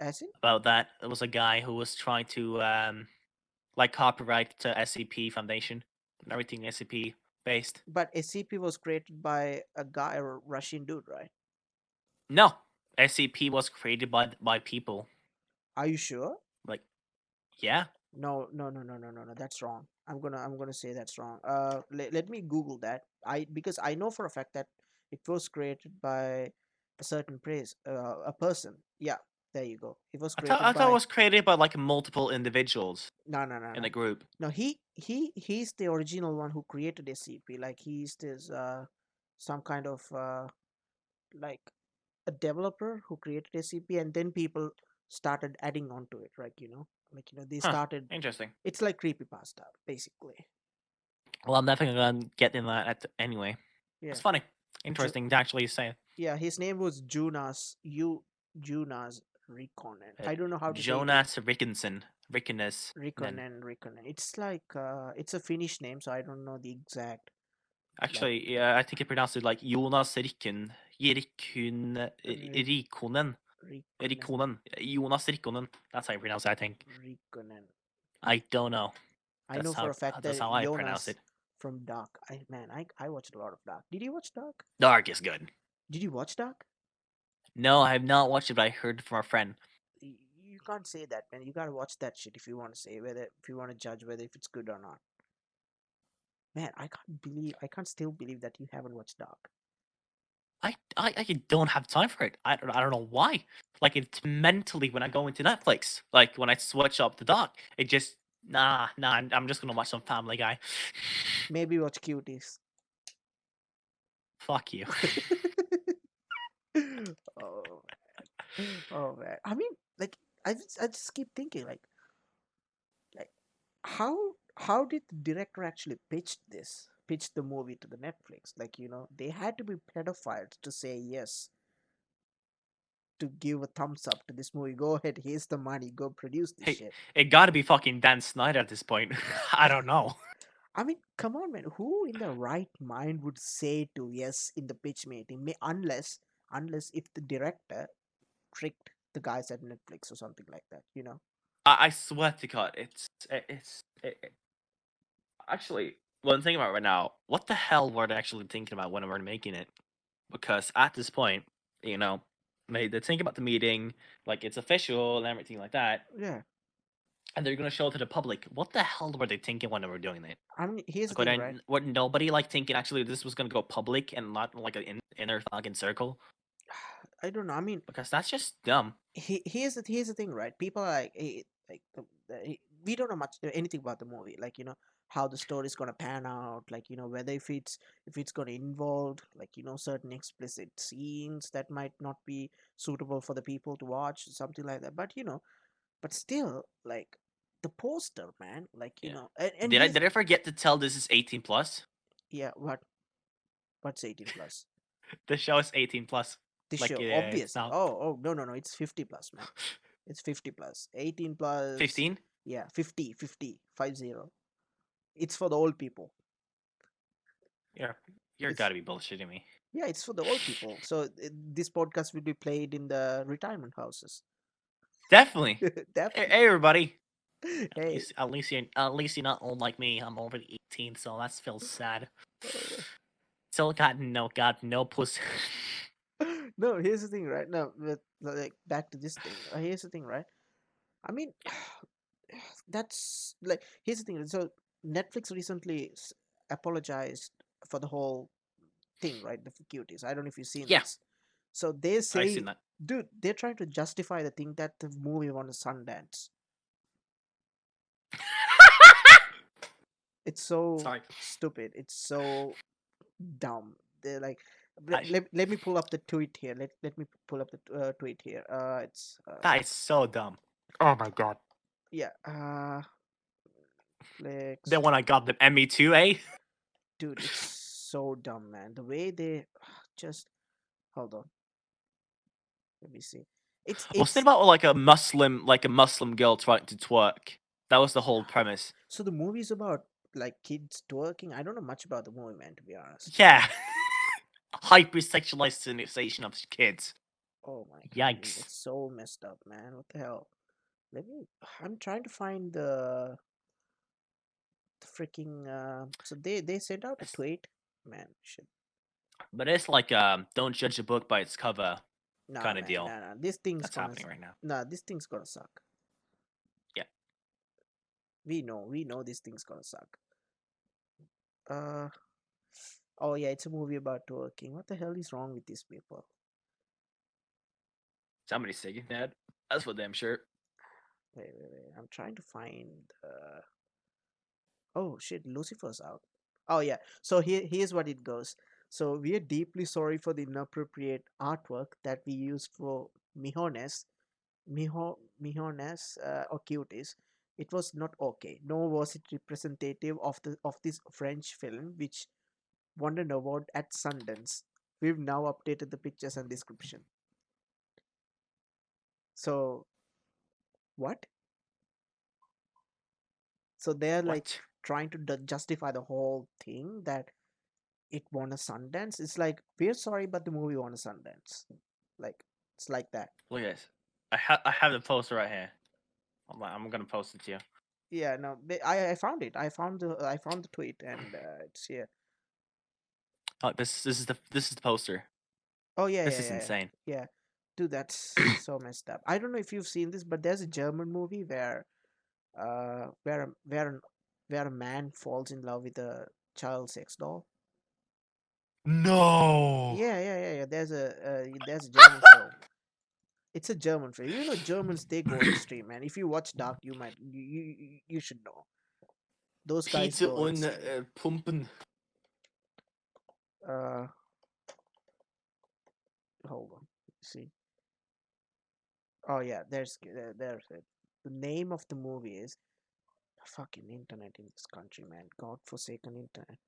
As in, about that. There was a guy who was trying to like copyright to SCP Foundation and everything SCP based. but SCP was created by a guy, a Russian dude, right? No, SCP was created by people. Are you sure? Like, yeah. No, no, no, no, no, no, no. That's wrong. I'm gonna say that's wrong. Let me Google that. Because I know for a fact that it was created by a certain a person. Yeah, there you go. It was I created thought it by was created by like multiple individuals no, no, no, in no. the group. No, he's the original one who created SCP. Like he's this some kind of like a developer who created SCP, and then people started adding on to it, right? They Huh. started. Interesting. It's like creepypasta, basically. Well, I'm definitely gonna get in that anyway. Yeah. It's funny, Jo- interesting to actually say. yeah, his name was Jonas Rikkonen. I don't know how to say it in Jonas Rickinson. Rickinson. Rikkonen. It's like it's a Finnish name, so I don't know the exact like Actually, yeah, I think I pronounced it like Jonas Rik Rikkonen. Rikkonen Rikkonen. Jonas Rikkonen. That's how you pronounce it, I think. Rikkonen. I don't know. I know for a fact That's that how I pronounce Jonas it. from Dark. I watched a lot of Dark. Did you watch Dark? Dark is good. Did you watch Dark? No, I have not watched it, but I heard from a friend. You can't say that, man. You gotta watch that shit if you want to say whether if you want to judge whether if it's good or not. Man, I can't still believe that you haven't watched Dark. I don't have time for it. I don't know why. Like it's mentally when I go into Netflix, like when I switch up the dock, it just nah. I'm just gonna watch some Family Guy. Maybe watch Cuties. Fuck you. Oh, oh man. I mean, like, I just keep thinking, like, how did the director actually pitch the movie to the Netflix? Like, they had to be pedophiles to say yes, to give a thumbs up to this movie. Go ahead, here's the money, go produce this Hey, shit. it gotta be fucking Dan Snyder at this point. I don't know. I mean, come on, man. Who in their right mind would say to yes in the pitch meeting? Unless if the director tricked the guys at Netflix or something like that. I swear to God, actually one thing about right now. What the hell were they actually thinking about when they were making it? Because at this point, you know, they think about the meeting, like it's official and everything like that, Yeah. and they're gonna show it to the public. What the hell were they thinking when they were doing it? I mean, here's the Like, thing, right? what nobody like thinking actually this was gonna go public and not like an inner fucking circle? I don't know. I mean, Because that's just dumb. here's the thing, right? People are like, like we don't know much anything about the movie, like how the story's gonna pan out, like whether if it's gonna involve like certain explicit scenes that might not be suitable for the people to watch, something like that. But still, like the poster, man, like Yeah. and here's Did I forget to tell this is 18 plus? yeah, what's 18 plus? The show is 18 plus. This Like show, it's obviously. now Oh, no, no, no, it's 50 plus, man. It's 50 plus. 18 plus. 15. Yeah, 50, 50, 50. It's for the old people. You're It's gotta be bullshitting me. Yeah, it's for the old people. So this podcast will be played in the retirement houses. Definitely. Hey, Definitely. hey everybody. Hey. At least you're not old like me. I'm over the 18, so that feels sad. uh, Still got no pussy. no, here's the thing, right? No, like back to this thing. Here's the thing, right? I mean, that's like here's the thing. So Netflix recently apologized for the whole thing, right? The cuties. I don't know if you've seen Yeah, this. So they I've seen say, that. dude, they're trying to justify the thing that the movie won a Sundance. It's so Sorry. stupid. It's so dumb. They're like, I, let me pull up the tweet here. Let me pull up the tweet here. It's that is so dumb. Oh my god. yeah. Flex. Then when I got the Emmy too, eh? Dude, it's so dumb, man. The way they just hold on. Let me see. Wasn't it It's about like a Muslim girl trying to twerk? That was the whole premise. so the movie's about like kids twerking. I don't know much about the movie, man. To be honest. Yeah. Hypersexualization of kids. Oh my god, Yikes. it's so messed up, man. What the hell? Let me. I'm trying to find the freaking. So they sent out a It's, tweet, man. Shit. but it's like don't judge a book by its cover Nah, kind of man. deal. Nah, nah. This thing's That's gonna. happening right now. Nah, this thing's gonna suck. Yeah. We know this thing's gonna suck. Uh. Oh yeah, it's a movie about twerking. What the hell is wrong with these people? Somebody's taking that. That's for damn sure. Wait. I'm trying to find. Oh shit, Lucifer's out. Oh yeah. So here's what it goes. So we are deeply sorry for the inappropriate artwork that we used for Mihones or Cuties. It was not okay. Nor was it representative of this French film, which won an award at Sundance. We've now updated the pictures and description. So what? So they're like What? trying to justify the whole thing that it won a Sundance. It's like we're sorry, but the movie won a Sundance. Like it's like that. Look at this. I have the poster right here. I'm gonna post it to you. Yeah, no, I found it. I found the tweet and it's here. Oh, this is the poster. Oh yeah, This is insane. yeah. Dude, that's so messed up. I don't know if you've seen this, but there's a German movie where where a- where an, where a man falls in love with a child sex doll. No. Yeah. There's a German film. It's a German film. You know, Germans they go extreme, man. If you watch Dark, you should know. Those guys Pizza go und extreme. Pumpen. Uh, hold on. See. Oh yeah, there's it. The name of the movie is fucking internet in this country, man. God-forsaken internet.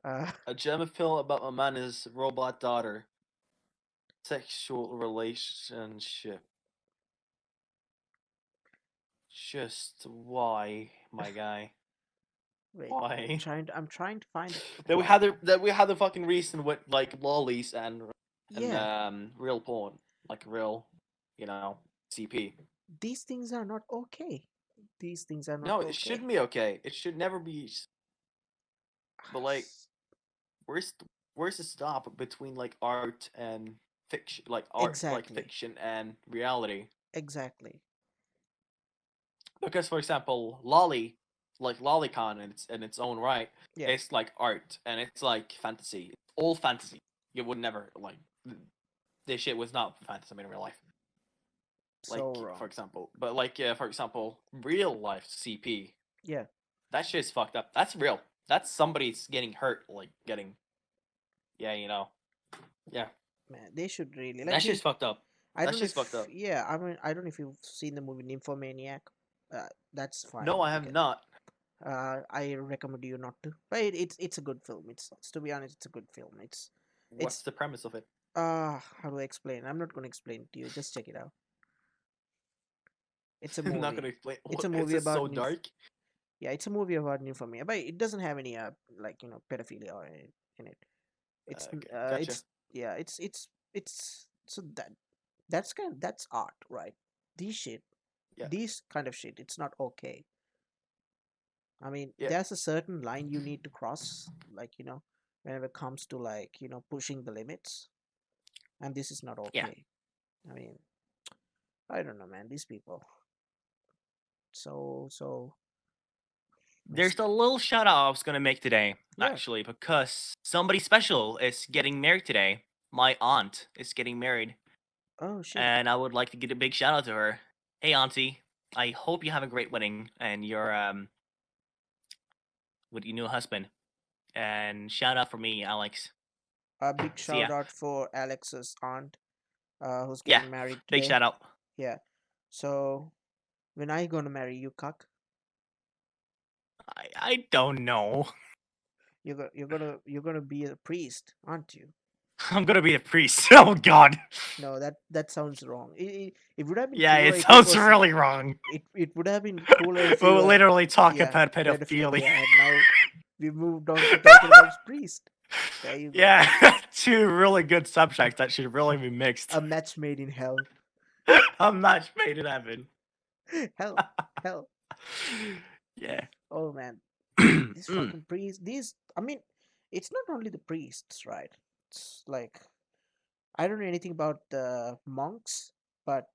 Uh, A German film about a man and his robot daughter. Sexual relationship. Just why, my guy? wait. Why? I'm trying to find the plot. That we had the fucking reason with like lollies and Yeah, real porn, like real, CP. these things are not okay. These things are not No, it okay. shouldn't be okay. It should never be. But like, where's where's the stop between like art and fiction, like Exactly. fiction and reality? Exactly. Because for example, lolly, like lolicon in its own right, Yeah. it's like art and it's like fantasy. It's all fantasy. You would never like this shit was not fantasy in real life. So Like wrong. for example, but like for example, real life CP. Yeah. That shit's fucked up. That's real. That's somebody's getting hurt, like getting, yeah, yeah. Man, they should really That like shit's fucked up. I That don't know shit's fucked if up. yeah, I mean I don't know if you've seen the movie Nymphomaniac. That's fine. No, I have Okay. not. I recommend you not to. But it's a good film. It's to be honest, it's a good film. What's It's the premise of it? how do I explain? I'm not gonna explain it to you. Just check it out. It's a I'm not movie. gonna explain. It's a Is movie it about so dark? yeah, it's a movie about nymphomania, but it doesn't have any like pedophilia or in it. Okay, gotcha. It's yeah, it's so that's art, right? These shit, Yeah, these kind of shit, it's not okay. I mean, yeah, there's a certain line you need to cross, like whenever it comes to like pushing the limits, and this is not yeah. okay. I mean, I don't know, man. These people, so There's a little shout out I was gonna make today, Yeah. actually, because somebody special is getting married today. My aunt is getting married, Oh shit. and I would like to give a big shout out to her. Hey, auntie, I hope you have a great wedding and your with your new husband. And shout out for me, Alex. A big See shout ya. out for Alex's aunt, who's Yeah, getting married big today. shout out. Yeah. So when are you gonna marry, you cuck? I don't know. You're gonna be a priest, aren't you? I'm gonna be a priest. Oh God. No, that sounds wrong. It would have been Yeah, cooler it if it sounds was. really wrong. It would have been cooler if you We'll were. literally talk Yeah, about pedophilia. pedophilia, and now we moved on to talking about priest. There you go. Yeah, two really good subjects that should really be mixed. A match made in hell. A match made in heaven. Hell, hell. Yeah. Oh man, these Mm. fucking priests. These. I mean, it's not only the priests, right? It's like I don't know anything about the monks, but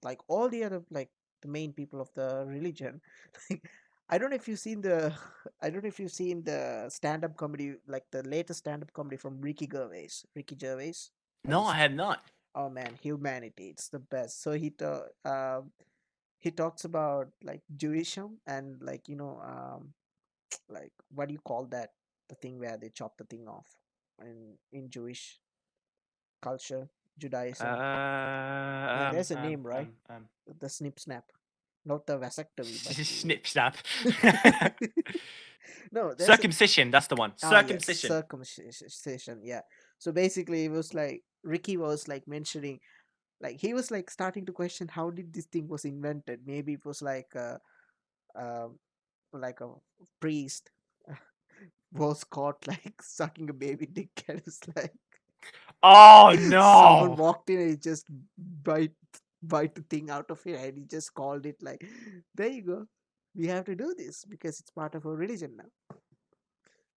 like all the other like the main people of the religion. Like, I don't know if you've seen the I don't know if you've seen the stand-up comedy, like the latest stand-up comedy from Ricky Gervais. Ricky Gervais. Have you No, I have not. Oh man, humanity, it's the best. So he talks about like Jewishm and like like what do you call that, the thing where they chop the thing off in Jewish culture, Judaism. Yeah, there's a name, right? The snip snap, not the vasectomy, but Snip snap. no, there's a Circumcision, that's the one. yes, Circumcision. circumcision. Yeah. So basically, it was like Ricky was like mentioning, like he was like starting to question how did this thing was invented. Maybe it was um like a priest was caught like sucking a baby dick, and it's like Oh someone no. walked in and he just bite the thing out of it, and he just called it like, there you go, we have to do this because it's part of our religion now.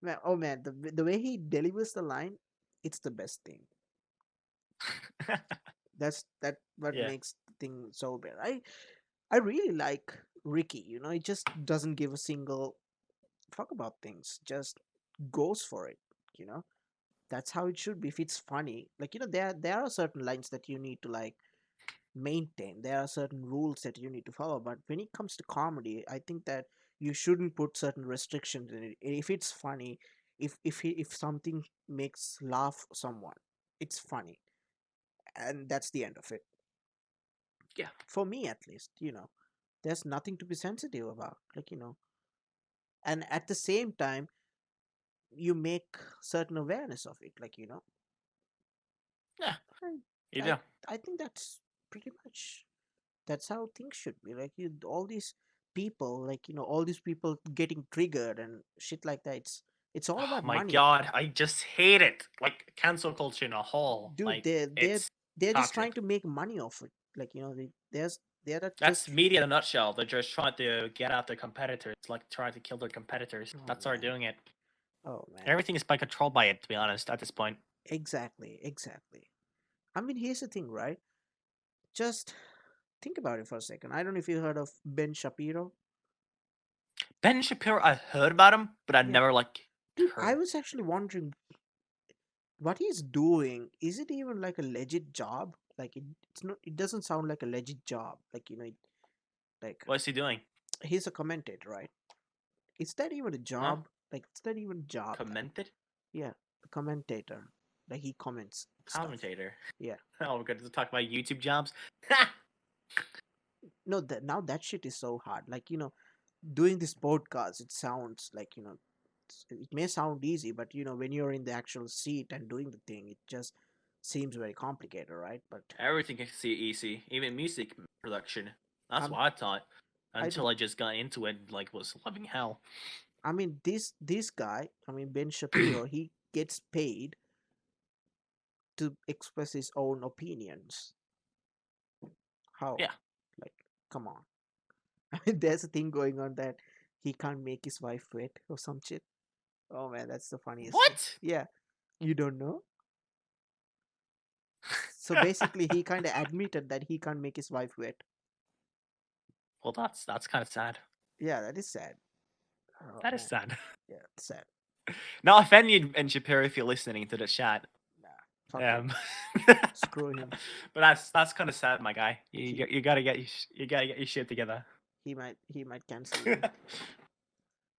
Man, oh man, the way he delivers the line, it's the best thing. That what Yeah. makes the thing so bad. I really like Ricky. He just doesn't give a single fuck about things, just goes for it. you know that's how it should be. If it's funny, like there are certain lines that you need to like maintain. There are certain rules that you need to follow, but when it comes to comedy, I think that you shouldn't put certain restrictions in it. If it's funny, if something makes laugh someone, it's funny, and that's the end of it. Yeah. For me, at least, there's nothing to be sensitive about, and at the same time you make certain awareness of it, Yeah. I, You I, do. I think pretty much that's how things should be. Like all these people, all these people getting triggered and shit like that. It's all Oh about my money, god, I just hate it. Like cancel culture in a whole. dude. Like They're it's they're just trying toxic. to make money off it. They're not That's just. media in a nutshell. They're just trying to get out their competitors, like trying to kill their competitors. Oh That's how they're man, doing it. oh man, Everything is by controlled by it, to be honest, at this point. exactly. I mean, here's the thing, right? Just think about it for a second. I don't know if you heard of Ben Shapiro. Ben Shapiro, I heard about him, but I Yeah, never like dude, I heard. was actually wondering what he's doing. Is it even like a legit job? Like it's not. It doesn't sound like a legit job. Like What is he doing? he's a commentator, right? Is that even a Huh? job? Like, it's not even a job. Commented? Yeah, the commentator. Like he comments stuff. Commentator. Yeah. Oh, we're going to talk about YouTube jobs. No, now that shit is so hard. Like doing this podcast, it sounds like it may sound easy, but when you're in the actual seat and doing the thing, it just seems very complicated, right? But Everything is easy, even music production. That's um, what I thought I until don't. I just got into it. And, like, was loving hell. I mean, this guy. I mean, Ben Shapiro. He gets paid to express his own opinions. How? Yeah. Like, come on. I mean, there's a thing going on that he can't make his wife wet or some shit. Oh man, that's the funniest thing. What? Yeah, you don't know? So basically, he kind of admitted that he can't make his wife wet. Well, that's kind of sad. Yeah, that is sad. Oh That is man, sad. yeah, sad. Not offending and Shapiro if you're listening to the chat. Nah, fuck him. Um, Screw him. but that's kind of sad, my guy. He You gotta get you gotta get your shit together. he might cancel you.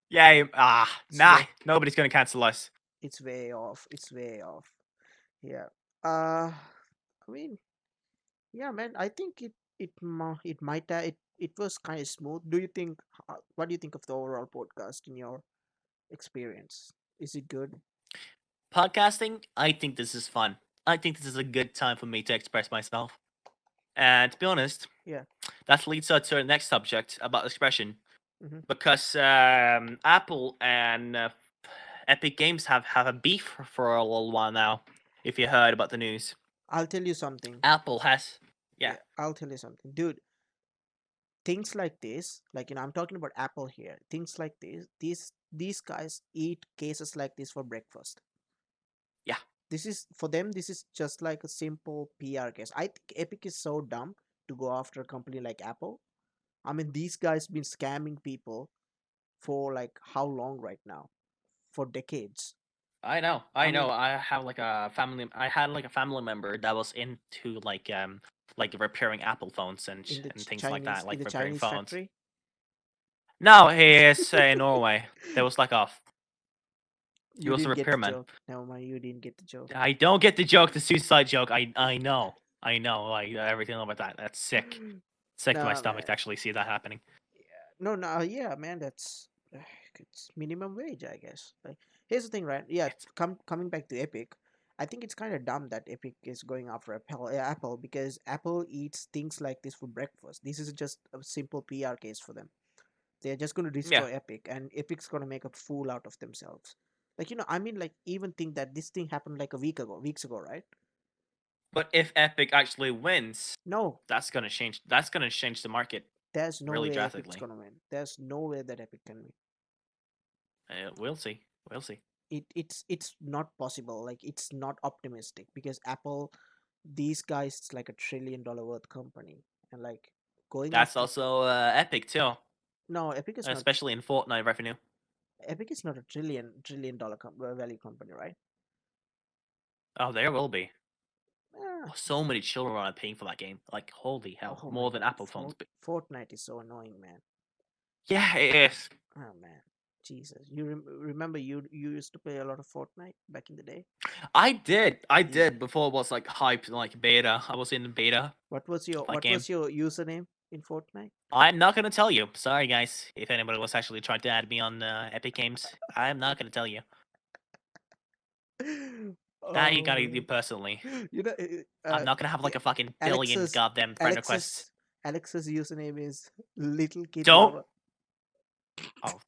Yeah. It's Nah. way Nobody's gonna cancel us. it's way off. It's way off. Yeah. I mean, yeah, man. I think it might it was kind of smooth. Do you think? What do you think of the overall podcast in your experience? Is it good? Podcasting. I think this is fun. I think this is a good time for me to express myself. And to be honest, Yeah. that leads us to our next subject about expression. Hmm. Because Apple and Epic Games have a beef for a little while now. If you heard about the news, I'll tell you something. Apple has, yeah, Yeah, I'll tell you something, dude. Things like this, like I'm talking about Apple here. Things like this, these guys eat cases like this for breakfast. yeah, This is for them. This is just like a simple PR case. I think Epic is so dumb to go after a company like Apple. I mean, these guys been scamming people for like how long right now? For decades. I know, I I know. mean, I have like a family. I had like a family member that was into like repairing Apple phones in the and things like that, In like the repairing Chinese phones. factory. No, he is in Norway. There was like a he You was a didn't get the repairman. joke. Never mind, you didn't get the joke. I don't get the joke, the suicide joke. I know, I know, like everything about that. That's sick. Sick to my Nah, stomach man. to actually see that happening. No, no, yeah, man, that's it's minimum wage, I guess. Like, here's the thing, right? Yeah, It's coming back to Epic, I think it's kind of dumb that Epic is going after Apple because Apple eats things like this for breakfast. This is just a simple PR case for them. They're just going to yeah. destroy Epic, and Epic's going to make a fool out of themselves. Like I mean, like even think that this thing happened like a weeks ago, right? But if Epic actually wins, No, that's gonna change. That's gonna change the market there's no really way Epic's drastically. gonna win. There's no way that Epic can win. We'll see. We'll see. It's not possible, like it's not optimistic because Apple, these guys, it's like $1 trillion worth company, and like going That's after. also Epic too, No, Epic is not. especially in Fortnite revenue. Epic is not a trillion dollar value company, right? Oh, there will be. Ah, So many children are paying for that game. Like holy hell, oh my more than god, Apple phones. But Fortnite is so annoying, man. yeah, it is. Oh man, Jesus, you remember you used to play a lot of Fortnite back in the day. I did. I Yeah. did before it was like hyped, like beta. I was in the beta of that What game. was your username in Fortnite? I'm not gonna tell you. Sorry, guys. If anybody was actually trying to add me on Epic Games, I'm not gonna tell you. That you gotta do Oh, personally. you know, I'm not gonna have like a fucking billion Alex's goddamn friend requests. Alex's Alex's username is little kid Don't. lover. Oh,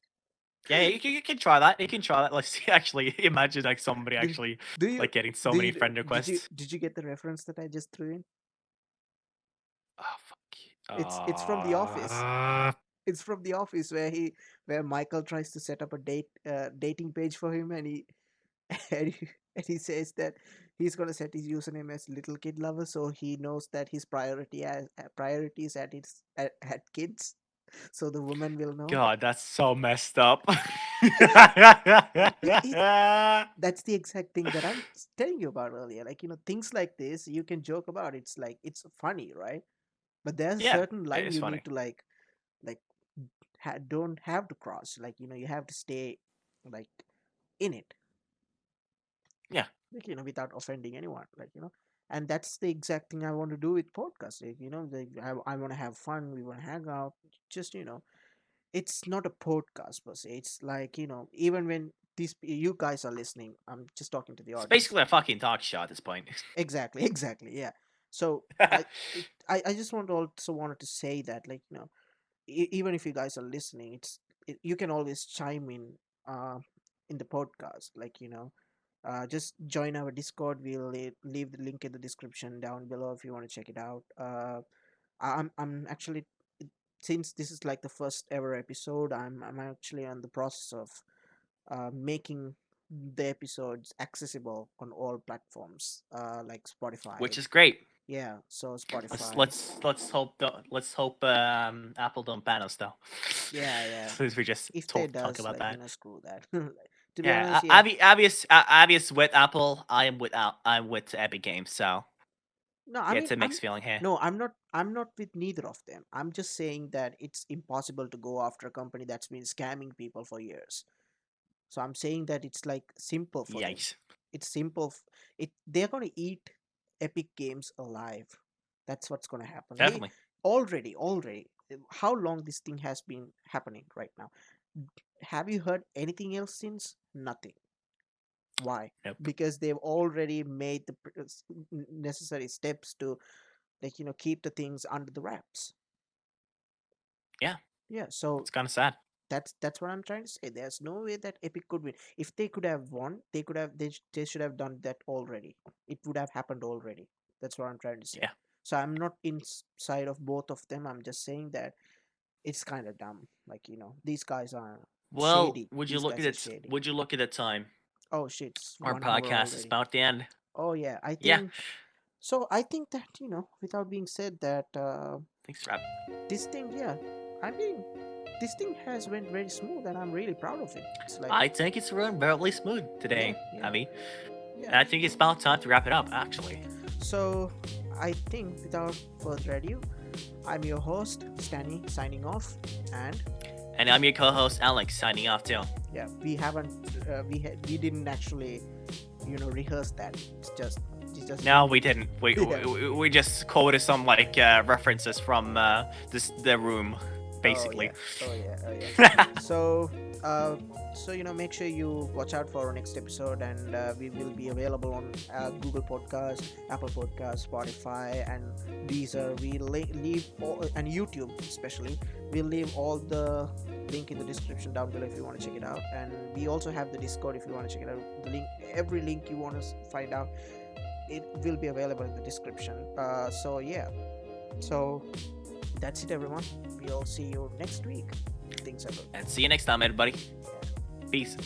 yeah, you can try that. You can try that. Let's actually imagine like somebody Do, actually do you like getting so do many you friend requests. did you get the reference that I just threw in? Oh fuck. It's from The Office. It's from The Office where Michael tries to set up a dating page for him, and he and he says that he's gonna set his username as little kid lover, so he knows that his priority is at kids, so the woman will know. God, that's so messed up. It That's the exact thing that I'm telling you about earlier. Like things like this you can joke about. It's like it's funny, right? But there's a Yeah, certain it line is you funny. need to like don't have to cross. Like you have to stay like in it, Yeah, like without offending anyone. Like and that's the exact thing I want to do with podcasts. Like, I want to have fun. We want to hang out. Just it's not a podcast per se. It's like even when you guys are listening, I'm just talking to the it's audience. basically a fucking talk show at this point. Exactly, exactly, yeah. So I just also wanted to say that, like, even if you guys are listening, you can always chime uh in the podcast, like, just join our Discord. We'll leave the link in the description down below if you want to check it out. I'm actually, since this is like the first ever episode, I'm actually on the process of making the episodes accessible on all platforms, like Spotify. Which is great. Yeah, so Let's Spotify. let's hope Apple don't ban us though. Yeah, yeah. Since we just If they talk does, about like, that. screw that. To be Yeah, honest, yeah. obvious with Apple. I'm with Epic Games, so No, I it's mean, a mixed feeling here. no, I'm not with neither of them. I'm just saying that it's impossible to go after a company that's been scamming people for years. So I'm saying that it's like simple for them. Yikes! It's simple. They're gonna eat Epic Games alive. That's what's gonna happen. They Definitely. already. How long this thing has been happening right now? Have you heard anything else since? Nothing. Why? Nope. Because they've already made the necessary steps to, like, keep the things under the wraps. Yeah, Yeah. So it's kind of sad. that's what I'm trying to say. There's no way that Epic could win. If they could have won, they should have done that already. It would have happened already. That's what I'm trying to say. Yeah. So I'm not inside of both of them. I'm just saying that it's kind of dumb. Like, these guys are Well, shady. These guys are shady. Would you look at the time? Oh shit, it's Our 1 hour podcast is already. about to end. Oh yeah, I Yeah. think so. I think that, without being said, that Thanks, Rob. this thing, yeah, I mean, this thing has went very smooth, and I'm really proud of it. It's like, I think it's run very smooth today, yeah, Avi. yeah. And I think it's about time to wrap it up, actually. So I think without further ado, I'm your host, Stany, signing off, and And I'm your co-host, Alex, signing off too. yeah, we haven't, we didn't actually, rehearse that. It's just No, we didn't. Yeah. We just quoted some like references from the room, basically. Oh yeah. Oh yeah. So, make sure you watch out for our next episode, and we will be available on Google Podcast, Apple Podcast, Spotify, and Deezer. We leave and YouTube especially. We'll leave all the link in the description down below if you want to check it out, and we also have the Discord if you want to check it out. The link, every link you want to find out, it will be available in the description. So yeah. So that's it, everyone. We'll see you next week. Things are good. And see you next time, everybody. Yeah. Peace.